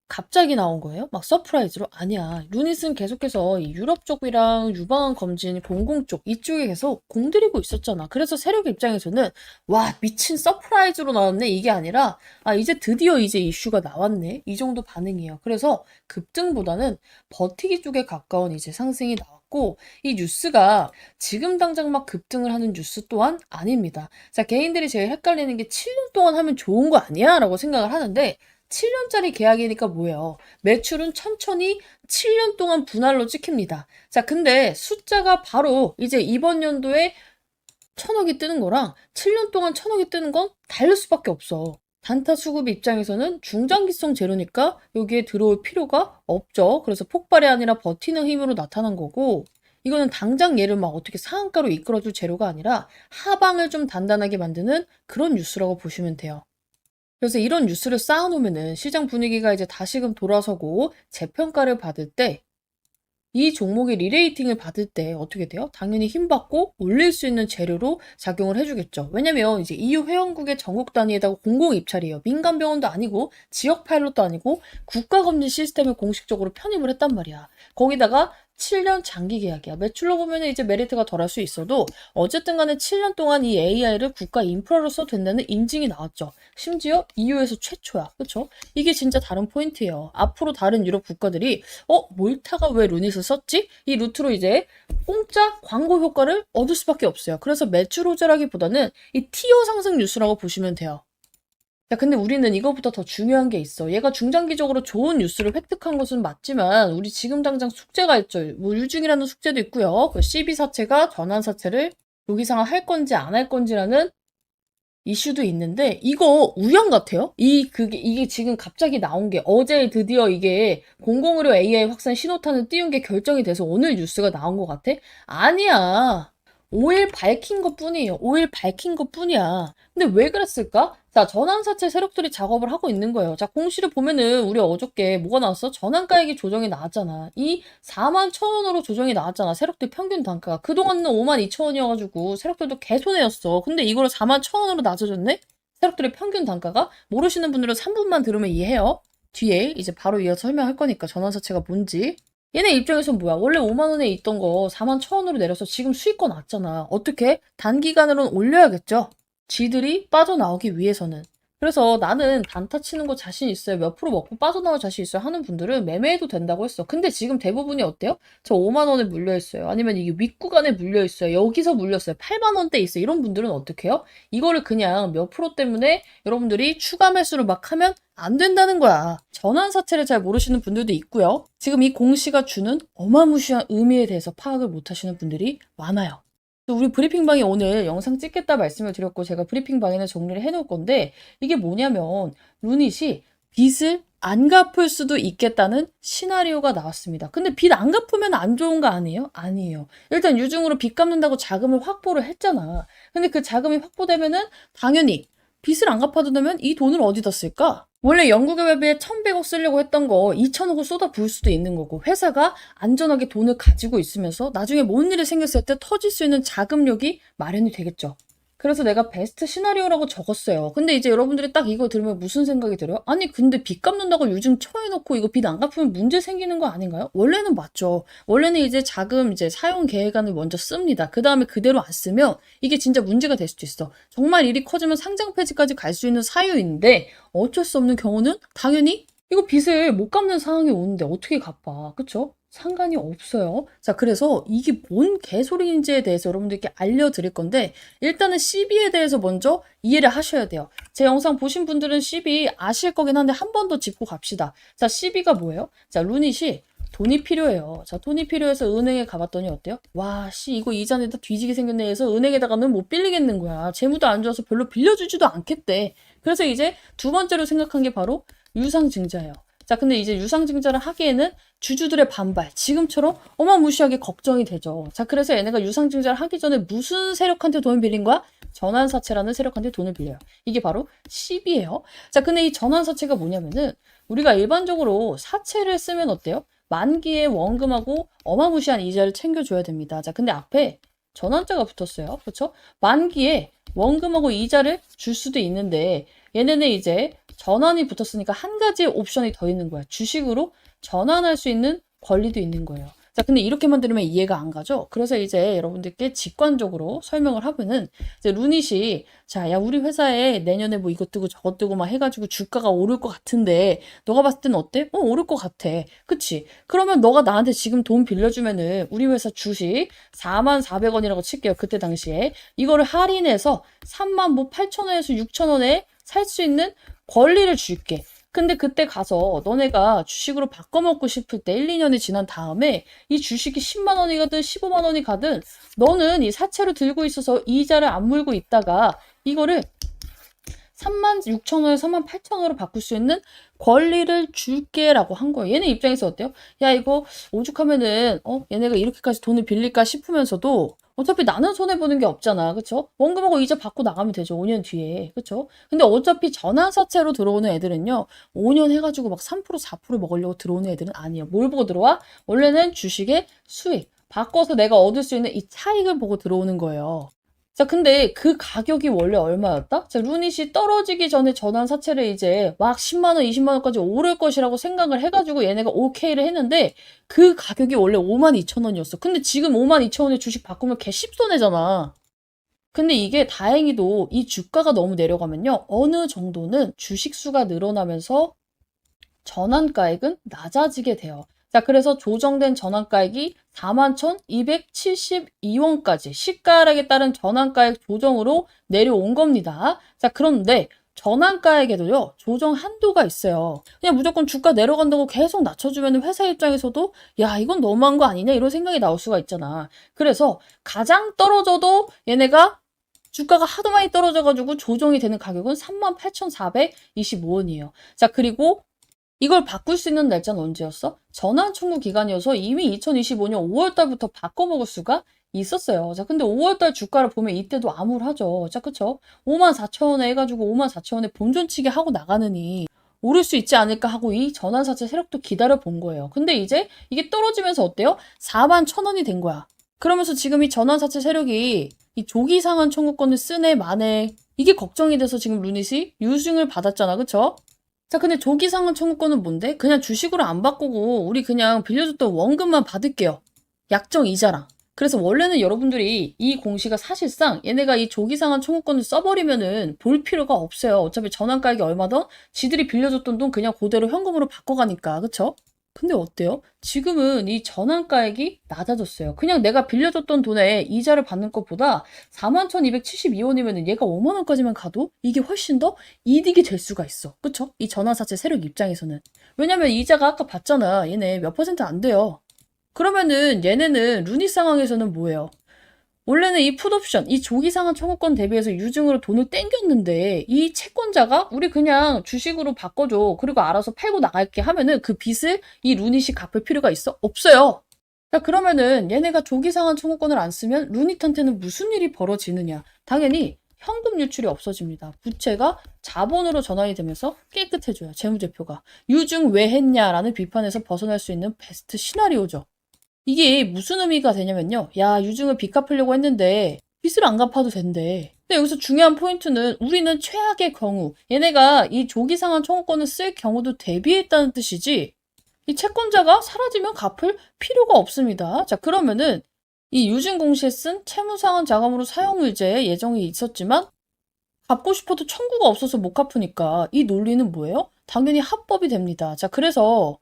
갑자기 나온 거예요? 막 서프라이즈로? 아니야. 루닛은 계속해서 이 유럽 쪽이랑 유방암 검진 공공 쪽 이쪽에 계속 공들이고 있었잖아. 그래서 세력 입장에서는 와 미친 서프라이즈로 나왔네 이게 아니라 아 이제 드디어 이제 이슈가 나왔네 이 정도 반응이에요. 그래서 급등보다는 버티기 쪽에 가까운 이제 상승이 나왔고 이 뉴스가 지금 당장 막 급등을 하는 뉴스 또한 아닙니다. 자 개인들이 제일 헷갈리는 게 7년 동안 하면 좋은 거 아니야? 라고 생각을 하는데 7년짜리 계약이니까 뭐예요? 매출은 천천히 7년 동안 분할로 찍힙니다. 자, 근데 숫자가 바로 이제 이번 연도에 1,000억이 뜨는 거랑 7년 동안 1,000억이 뜨는 건 다를 수밖에 없어. 단타 수급 입장에서는 중장기성 재료니까 여기에 들어올 필요가 없죠. 그래서 폭발이 아니라 버티는 힘으로 나타난 거고 이거는 당장 얘를 막 어떻게 상한가로 이끌어줄 재료가 아니라 하방을 좀 단단하게 만드는 그런 뉴스라고 보시면 돼요. 그래서 이런 뉴스를 쌓아놓으면은 시장 분위기가 이제 다시금 돌아서고 재평가를 받을 때 이 종목의 리레이팅을 받을 때 어떻게 돼요? 당연히 힘받고 올릴 수 있는 재료로 작용을 해주겠죠. 왜냐면 이제 EU 회원국의 전국 단위에다가 공공 입찰이에요. 민간 병원도 아니고 지역 파일럿도 아니고 국가검진 시스템을 공식적으로 편입을 했단 말이야. 거기다가 7년 장기 계약이야. 매출로 보면 이제 메리트가 덜할 수 있어도 어쨌든 간에 7년 동안 이 AI를 국가 인프라로 써도 된다는 인증이 나왔죠. 심지어 EU에서 최초야. 그쵸? 이게 진짜 다른 포인트예요. 앞으로 다른 유럽 국가들이 몰타가 왜 루닛을 썼지? 이 루트로 이제 공짜 광고 효과를 얻을 수밖에 없어요. 그래서 매출 호재라기보다는 이 티어 상승 뉴스라고 보시면 돼요. 야, 근데 우리는 이거보다 더 중요한 게 있어. 얘가 중장기적으로 좋은 뉴스를 획득한 것은 맞지만 우리 지금 당장 숙제가 있죠. 뭐 유중이라는 숙제도 있고요. 그 CB 사채가 전환 사채를 조기상환 할 건지 안 할 건지라는 이슈도 있는데 이거 우연 같아요? 이게 지금 갑자기 나온 게 어제 드디어 이게 공공의료 AI 확산 신호탄을 띄운 게 결정이 돼서 오늘 뉴스가 나온 것 같아? 아니야. 5일 밝힌 것 뿐이에요. 5일 밝힌 것 뿐이야. 근데 왜 그랬을까? 자, 전환사채 세력들이 작업을 하고 있는 거예요. 자, 공시를 보면은 우리 어저께 뭐가 나왔어? 전환가액이 조정이 나왔잖아. 이 4만 1,000원으로 조정이 나왔잖아. 세력들 평균 단가가. 그동안은 5만 2,000원이어가지고 세력들도 개손해였어. 근데 이거를 4만 1,000원으로 낮아졌네? 세력들의 평균 단가가? 모르시는 분들은 3분만 들으면 이해해요. 뒤에 이제 바로 이어서 설명할 거니까 전환사채가 뭔지. 얘네 입장에선 뭐야? 원래 5만 원에 있던 거 4만 1,000원으로 내려서 지금 수익권 왔잖아. 어떻게? 단기간으로는 올려야겠죠? 지들이 빠져나오기 위해서는. 그래서 나는 단타 치는 거 자신 있어요. 몇 프로 먹고 빠져나올 자신 있어요. 하는 분들은 매매해도 된다고 했어. 근데 지금 대부분이 어때요? 저 5만 원에 물려 있어요. 아니면 이게 윗구간에 물려 있어요. 여기서 물렸어요. 8만 원대 있어요. 이런 분들은 어떻게 해요? 이거를 그냥 몇 프로 때문에 여러분들이 추가 매수를 막 하면 안 된다는 거야. 전환사채를 잘 모르시는 분들도 있고요. 지금 이 공시가 주는 어마무시한 의미에 대해서 파악을 못 하시는 분들이 많아요. 또 우리 브리핑방에 오늘 영상 찍겠다 말씀을 드렸고 제가 브리핑방에는 정리를 해놓을 건데 이게 뭐냐면 루닛이 빚을 안 갚을 수도 있겠다는 시나리오가 나왔습니다. 근데 빚 안 갚으면 안 좋은 거 아니에요? 아니에요. 일단 유증으로 빚 갚는다고 자금을 확보를 했잖아. 근데 그 자금이 확보되면은 당연히 빚을 안 갚아도 되면 이 돈을 어디다 쓸까? 원래 연구개발비에 1,100억 쓰려고 했던 거 2,000억을 쏟아 부을 수도 있는 거고 회사가 안전하게 돈을 가지고 있으면서 나중에 뭔 일이 생겼을 때 터질 수 있는 자금력이 마련이 되겠죠. 그래서 내가 베스트 시나리오라고 적었어요. 근데 이제 여러분들이 딱 이거 들으면 무슨 생각이 들어요? 아니 근데 빚 갚는다고 요즘 처해놓고 이거 빚 안 갚으면 문제 생기는 거 아닌가요? 원래는 맞죠. 원래는 이제 자금 이제 사용 계획안을 먼저 씁니다. 그 다음에 그대로 안 쓰면 이게 진짜 문제가 될 수도 있어. 정말 일이 커지면 상장 폐지까지 갈 수 있는 사유인데 어쩔 수 없는 경우는 당연히 이거 빚을 못 갚는 상황이 오는데 어떻게 갚아? 그쵸? 상관이 없어요. 자, 그래서 이게 뭔 개소리인지에 대해서 여러분들께 알려드릴 건데 일단은 CB에 대해서 먼저 이해를 하셔야 돼요. 제 영상 보신 분들은 CB 아실 거긴 한데 한 번 더 짚고 갑시다. 자, CB가 뭐예요? 자, 루닛이 돈이 필요해요. 자, 돈이 필요해서 은행에 가봤더니 어때요? 와, 이거 이자 내다 뒤지게 생겼네 해서 은행에다가는 못 빌리겠는 거야. 재무도 안 좋아서 별로 빌려주지도 않겠대. 그래서 이제 두 번째로 생각한 게 바로 유상증자예요. 자, 근데 이제 유상증자를 하기에는 주주들의 반발, 지금처럼 어마무시하게 걱정이 되죠. 자, 그래서 얘네가 유상증자를 하기 전에 무슨 세력한테 돈을 빌린 거야? 전환사채라는 세력한테 돈을 빌려요. 이게 바로 CB예요. 자, 근데 이 전환사채가 뭐냐면은 우리가 일반적으로 사채를 쓰면 어때요? 만기에 원금하고 어마무시한 이자를 챙겨줘야 됩니다. 자, 근데 앞에 전환자가 붙었어요. 그렇죠? 만기에 원금하고 이자를 줄 수도 있는데 얘네는 이제 전환이 붙었으니까 한 가지 옵션이 더 있는 거야. 주식으로 전환할 수 있는 권리도 있는 거예요. 자, 근데 이렇게만 들으면 이해가 안 가죠? 그래서 이제 여러분들께 직관적으로 설명을 하면은 이제 루닛이 자, 야, 우리 회사에 내년에 뭐 이것 뜨고 저것 뜨고 막 해가지고 주가가 오를 것 같은데 너가 봤을 때는 어때? 오를 것 같아. 그치? 그러면 너가 나한테 지금 돈 빌려주면은 우리 회사 주식 44,000원이라고 칠게요. 그때 당시에. 이거를 할인해서 3만 뭐 8,000원에서 6,000원에 살 수 있는 권리를 줄게. 근데 그때 가서 너네가 주식으로 바꿔먹고 싶을 때 1, 2년이 지난 다음에 이 주식이 10만 원이 가든 15만 원이 가든 너는 이 사채로 들고 있어서 이자를 안 물고 있다가 이거를 36,000원에 38,000원으로 바꿀 수 있는 권리를 줄게라고 한 거예요. 얘네 입장에서 어때요? 야, 이거 오죽하면은 얘네가 이렇게까지 돈을 빌릴까 싶으면서도 어차피 나는 손해보는 게 없잖아. 그쵸? 원금하고 이자 받고 나가면 되죠. 5년 뒤에. 그쵸? 근데 어차피 전환사채로 들어오는 애들은요. 5년 해가지고 막 3%, 4% 먹으려고 들어오는 애들은 아니에요. 뭘 보고 들어와? 원래는 주식의 수익. 바꿔서 내가 얻을 수 있는 이 차익을 보고 들어오는 거예요. 자, 근데 그 가격이 원래 얼마였다? 자, 루닛이 떨어지기 전에 전환사채를 이제 막 10만 원, 20만 원까지 오를 것이라고 생각을 해가지고 얘네가 오케이를 했는데 그 가격이 원래 52,000원이었어. 근데 지금 52,000원에 주식 바꾸면 개 씹손해잖아. 근데 이게 다행히도 이 주가가 너무 내려가면요. 어느 정도는 주식 수가 늘어나면서 전환가액은 낮아지게 돼요. 자, 그래서 조정된 전환가액이 41,272원까지 시가락에 따른 전환가액 조정으로 내려온 겁니다. 자, 그런데 전환가액에도요, 조정 한도가 있어요. 그냥 무조건 주가 내려간다고 계속 낮춰주면 회사 입장에서도 야, 이건 너무한 거 아니냐? 이런 생각이 나올 수가 있잖아. 그래서 가장 떨어져도 얘네가 주가가 하도 많이 떨어져가지고 조정이 되는 가격은 38,425원이에요. 자, 그리고 이걸 바꿀 수 있는 날짜는 언제였어? 전환 청구 기간이어서 이미 2025년 5월 달부터 바꿔먹을 수가 있었어요. 자, 근데 5월달 주가를 보면 이때도 암울하죠. 자, 그쵸? 54,000원에 해가지고 54,000원에 본전치기 하고 나가느니 오를 수 있지 않을까 하고 이 전환사채 세력도 기다려 본 거예요. 근데 이제 이게 떨어지면서 어때요? 41,000원이 된 거야. 그러면서 지금 이 전환사채 세력이 이 조기상환 청구권을 쓰네 마네 이게 걱정이 돼서 지금 루닛이 유증을 받았잖아. 그쵸? 자, 근데 조기상환 청구권은 뭔데? 그냥 주식으로 안 바꾸고 우리 그냥 빌려줬던 원금만 받을게요. 약정 이자랑. 그래서 원래는 여러분들이 이 공시가 사실상 얘네가 이 조기상환 청구권을 써버리면은 볼 필요가 없어요. 어차피 전환가액이 얼마든 지들이 빌려줬던 돈 그냥 그대로 현금으로 바꿔가니까. 그쵸? 근데 어때요? 지금은 이 전환가액이 낮아졌어요. 그냥 내가 빌려줬던 돈에 이자를 받는 것보다 41,272원이면 얘가 5만 원까지만 가도 이게 훨씬 더 이득이 될 수가 있어. 그쵸? 이 전환사채 세력 입장에서는. 왜냐면 이자가 아까 봤잖아. 얘네 몇 퍼센트 안 돼요. 그러면은 얘네는 루닛 상황에서는 뭐예요? 원래는 이 풋옵션, 이 조기상환 청구권 대비해서 유증으로 돈을 땡겼는데 이 채권자가 우리 그냥 주식으로 바꿔줘. 그리고 알아서 팔고 나갈게 하면은 그 빚을 이 루닛이 갚을 필요가 있어? 없어요. 자, 그러면은 얘네가 조기상환 청구권을 안 쓰면 루닛한테는 무슨 일이 벌어지느냐? 당연히 현금 유출이 없어집니다. 부채가 자본으로 전환이 되면서 깨끗해져요. 재무제표가. 유증 왜 했냐라는 비판에서 벗어날 수 있는 베스트 시나리오죠. 이게 무슨 의미가 되냐면요. 야, 유증을 빚 갚으려고 했는데 빚을 안 갚아도 된대. 근데 여기서 중요한 포인트는 우리는 최악의 경우, 얘네가 이 조기상환 청구권을 쓸 경우도 대비했다는 뜻이지 이 채권자가 사라지면 갚을 필요가 없습니다. 자, 그러면은 이 유증 공시에 쓴 채무상환 자금으로 사용의제 예정이 있었지만 갚고 싶어도 청구가 없어서 못 갚으니까 이 논리는 뭐예요? 당연히 합법이 됩니다. 자, 그래서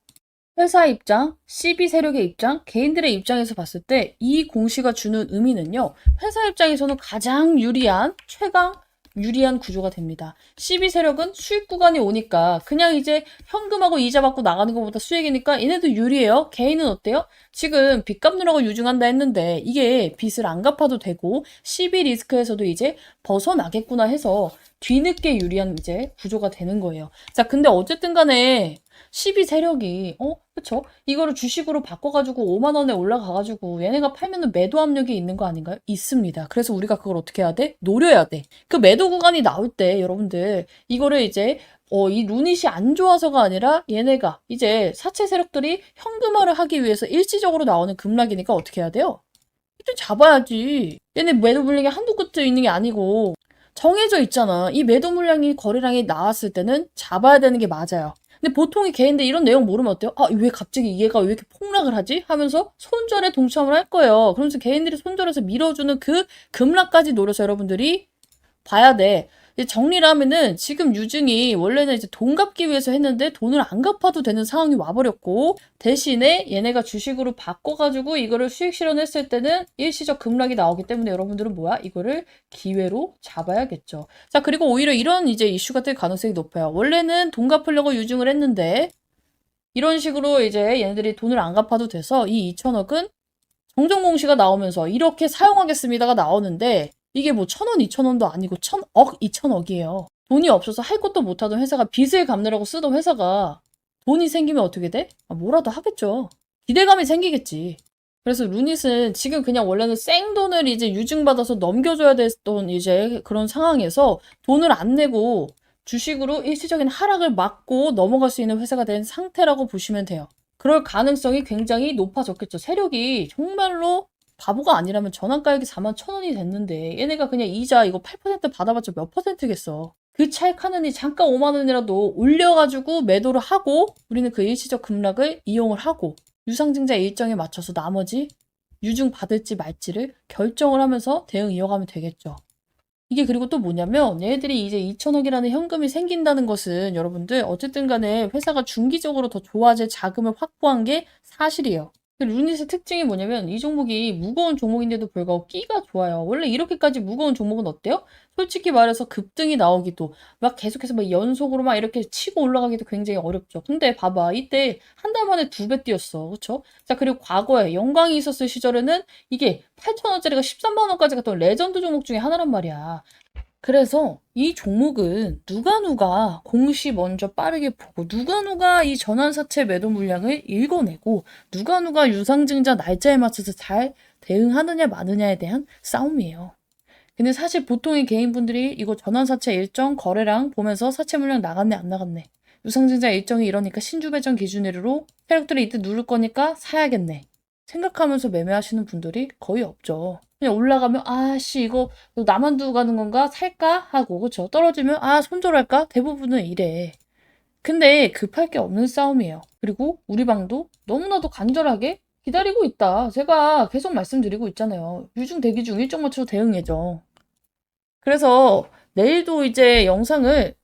회사 입장, CB 세력의 입장, 개인들의 입장에서 봤을 때 이 공시가 주는 의미는요. 회사 입장에서는 가장 유리한, 최강 유리한 구조가 됩니다. CB 세력은 수익 구간이 오니까 그냥 이제 현금하고 이자 받고 나가는 것보다 수익이니까 얘네도 유리해요. 개인은 어때요? 지금 빚 갚느라고 유증한다 했는데 이게 빚을 안 갚아도 되고 CB 리스크에서도 이제 벗어나겠구나 해서 뒤늦게 유리한 이제 구조가 되는 거예요. 자, 근데 어쨌든 간에 12 세력이 그쵸? 이거를 주식으로 바꿔가지고 5만 원에 올라가가지고 얘네가 팔면은 매도 압력이 있는 거 아닌가요? 있습니다. 그래서 우리가 그걸 어떻게 해야 돼? 노려야 돼. 그 매도 구간이 나올 때 여러분들 이거를 이제 이 루닛이 안 좋아서가 아니라 얘네가 이제 사채 세력들이 현금화를 하기 위해서 일시적으로 나오는 급락이니까 어떻게 해야 돼요? 좀 잡아야지. 얘네 매도 물량이 한두 끝에 있는 게 아니고 정해져 있잖아. 이 매도 물량이 거래량이 나왔을 때는 잡아야 되는 게 맞아요. 근데 보통의 개인들 이런 내용 모르면 어때요? 아, 왜 갑자기 얘가 왜 이렇게 폭락을 하지? 하면서 손절에 동참을 할 거예요. 그러면서 개인들이 손절해서 밀어주는 그 급락까지 노려서 여러분들이 봐야 돼. 이제 정리를 하면은 지금 유증이 원래는 이제 돈 갚기 위해서 했는데 돈을 안 갚아도 되는 상황이 와버렸고 대신에 얘네가 주식으로 바꿔가지고 이거를 수익 실현했을 때는 일시적 급락이 나오기 때문에 여러분들은 뭐야? 이거를 기회로 잡아야겠죠. 자, 그리고 오히려 이런 이제 이슈가 될 가능성이 높아요. 원래는 돈 갚으려고 유증을 했는데 이런 식으로 이제 얘네들이 돈을 안 갚아도 돼서 이 2천억은 정정공시가 나오면서 이렇게 사용하겠습니다가 나오는데 이게 뭐 1,000원, 2,000원도 아니고 1,000억, 2,000억이에요. 돈이 없어서 할 것도 못하던 회사가 빚을 갚느라고 쓰던 회사가 돈이 생기면 어떻게 돼? 뭐라도 하겠죠. 기대감이 생기겠지. 그래서 루닛은 지금 그냥 원래는 생돈을 이제 유증받아서 넘겨줘야 됐던 이제 그런 상황에서 돈을 안 내고 주식으로 일시적인 하락을 막고 넘어갈 수 있는 회사가 된 상태라고 보시면 돼요. 그럴 가능성이 굉장히 높아졌겠죠. 세력이 정말로 바보가 아니라면 전환가액이 41,000원이 됐는데 얘네가 그냥 이자 이거 8% 받아봤자 몇 퍼센트겠어. 그 차익 하느니 잠깐 5만 원이라도 올려가지고 매도를 하고 우리는 그 일시적 급락을 이용을 하고 유상증자 일정에 맞춰서 나머지 유증 받을지 말지를 결정을 하면서 대응 이어가면 되겠죠. 이게 그리고 또 뭐냐면 얘네들이 이제 2천억이라는 현금이 생긴다는 것은 여러분들 어쨌든 간에 회사가 중기적으로 더 좋아질 자금을 확보한 게 사실이에요. 루닛의 특징이 뭐냐면 이 종목이 무거운 종목인데도 불구하고 끼가 좋아요. 원래 이렇게까지 무거운 종목은 어때요? 솔직히 말해서 급등이 나오기도 막 계속해서 막 연속으로 막 이렇게 치고 올라가기도 굉장히 어렵죠. 근데 봐봐 이때 한 달 만에 2배 뛰었어. 그쵸? 자, 그리고 과거에 영광이 있었을 시절에는 이게 8,000원짜리가 13만 원까지 갔던 레전드 종목 중에 하나란 말이야. 그래서 이 종목은 누가 공시 먼저 빠르게 보고 누가 이 전환사채 매도 물량을 읽어내고 누가 유상증자 날짜에 맞춰서 잘 대응하느냐 마느냐에 대한 싸움이에요. 근데 사실 보통의 개인분들이 이거 전환사채 일정 거래량 보면서 사채 물량 나갔네 안 나갔네 유상증자 일정이 이러니까 신주 배정 기준으로 세력들이 이때 누를 거니까 사야겠네 생각하면서 매매하시는 분들이 거의 없죠. 그냥 올라가면 아씨 이거 나만 두고 가는 건가 살까 하고 그쵸 떨어지면 아 손절할까 대부분은 이래. 근데 급할 게 없는 싸움이에요. 그리고 우리 방도 너무나도 간절하게 기다리고 있다. 제가 계속 말씀드리고 있잖아요. 유중 대기 중 일정 맞춰 대응 예정. 그래서 내일도 이제 영상을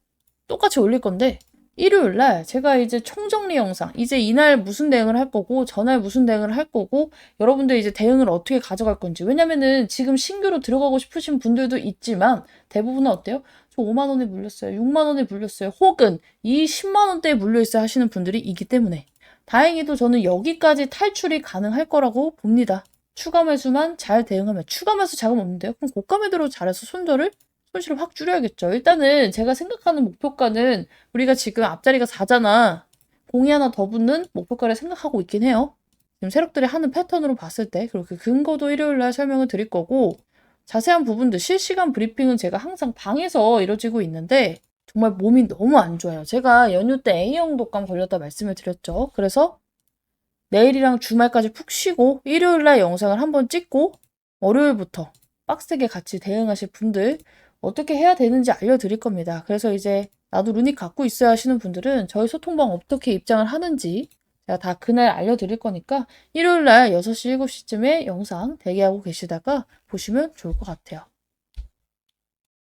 똑같이 올릴 건데 일요일 날 제가 이제 총정리 영상 이제 이날 무슨 대응을 할 거고 전날 무슨 대응을 할 거고 여러분들 이제 대응을 어떻게 가져갈 건지 왜냐면은 지금 신규로 들어가고 싶으신 분들도 있지만 대부분은 어때요? 저 5만 원에 물렸어요. 6만 원에 물렸어요. 혹은 이 10만 원대에 물려있어야 하시는 분들이 있기 때문에 다행히도 저는 여기까지 탈출이 가능할 거라고 봅니다. 추가 매수만 잘 대응하면 추가 매수 자금 없는데요? 그럼 고가 매도로 잘해서 손실을 확 줄여야겠죠. 일단은 제가 생각하는 목표가는 우리가 지금 앞자리가 4잖아. 공이 하나 더 붙는 목표가를 생각하고 있긴 해요. 지금 세력들이 하는 패턴으로 봤을 때 그렇게 근거도 일요일 날 설명을 드릴 거고 자세한 부분들 실시간 브리핑은 제가 항상 방에서 이루어지고 있는데 정말 몸이 너무 안 좋아요. 제가 연휴 때 A형 독감 걸렸다 말씀을 드렸죠. 그래서 내일이랑 주말까지 푹 쉬고 일요일 날 영상을 한번 찍고 월요일부터 빡세게 같이 대응하실 분들 어떻게 해야 되는지 알려드릴 겁니다. 그래서 이제 나도 루닉 갖고 있어야 하시는 분들은 저희 소통방 어떻게 입장을 하는지 제가 다 그날 알려드릴 거니까 일요일 날 6시, 7시쯤에 영상 대기하고 계시다가 보시면 좋을 것 같아요.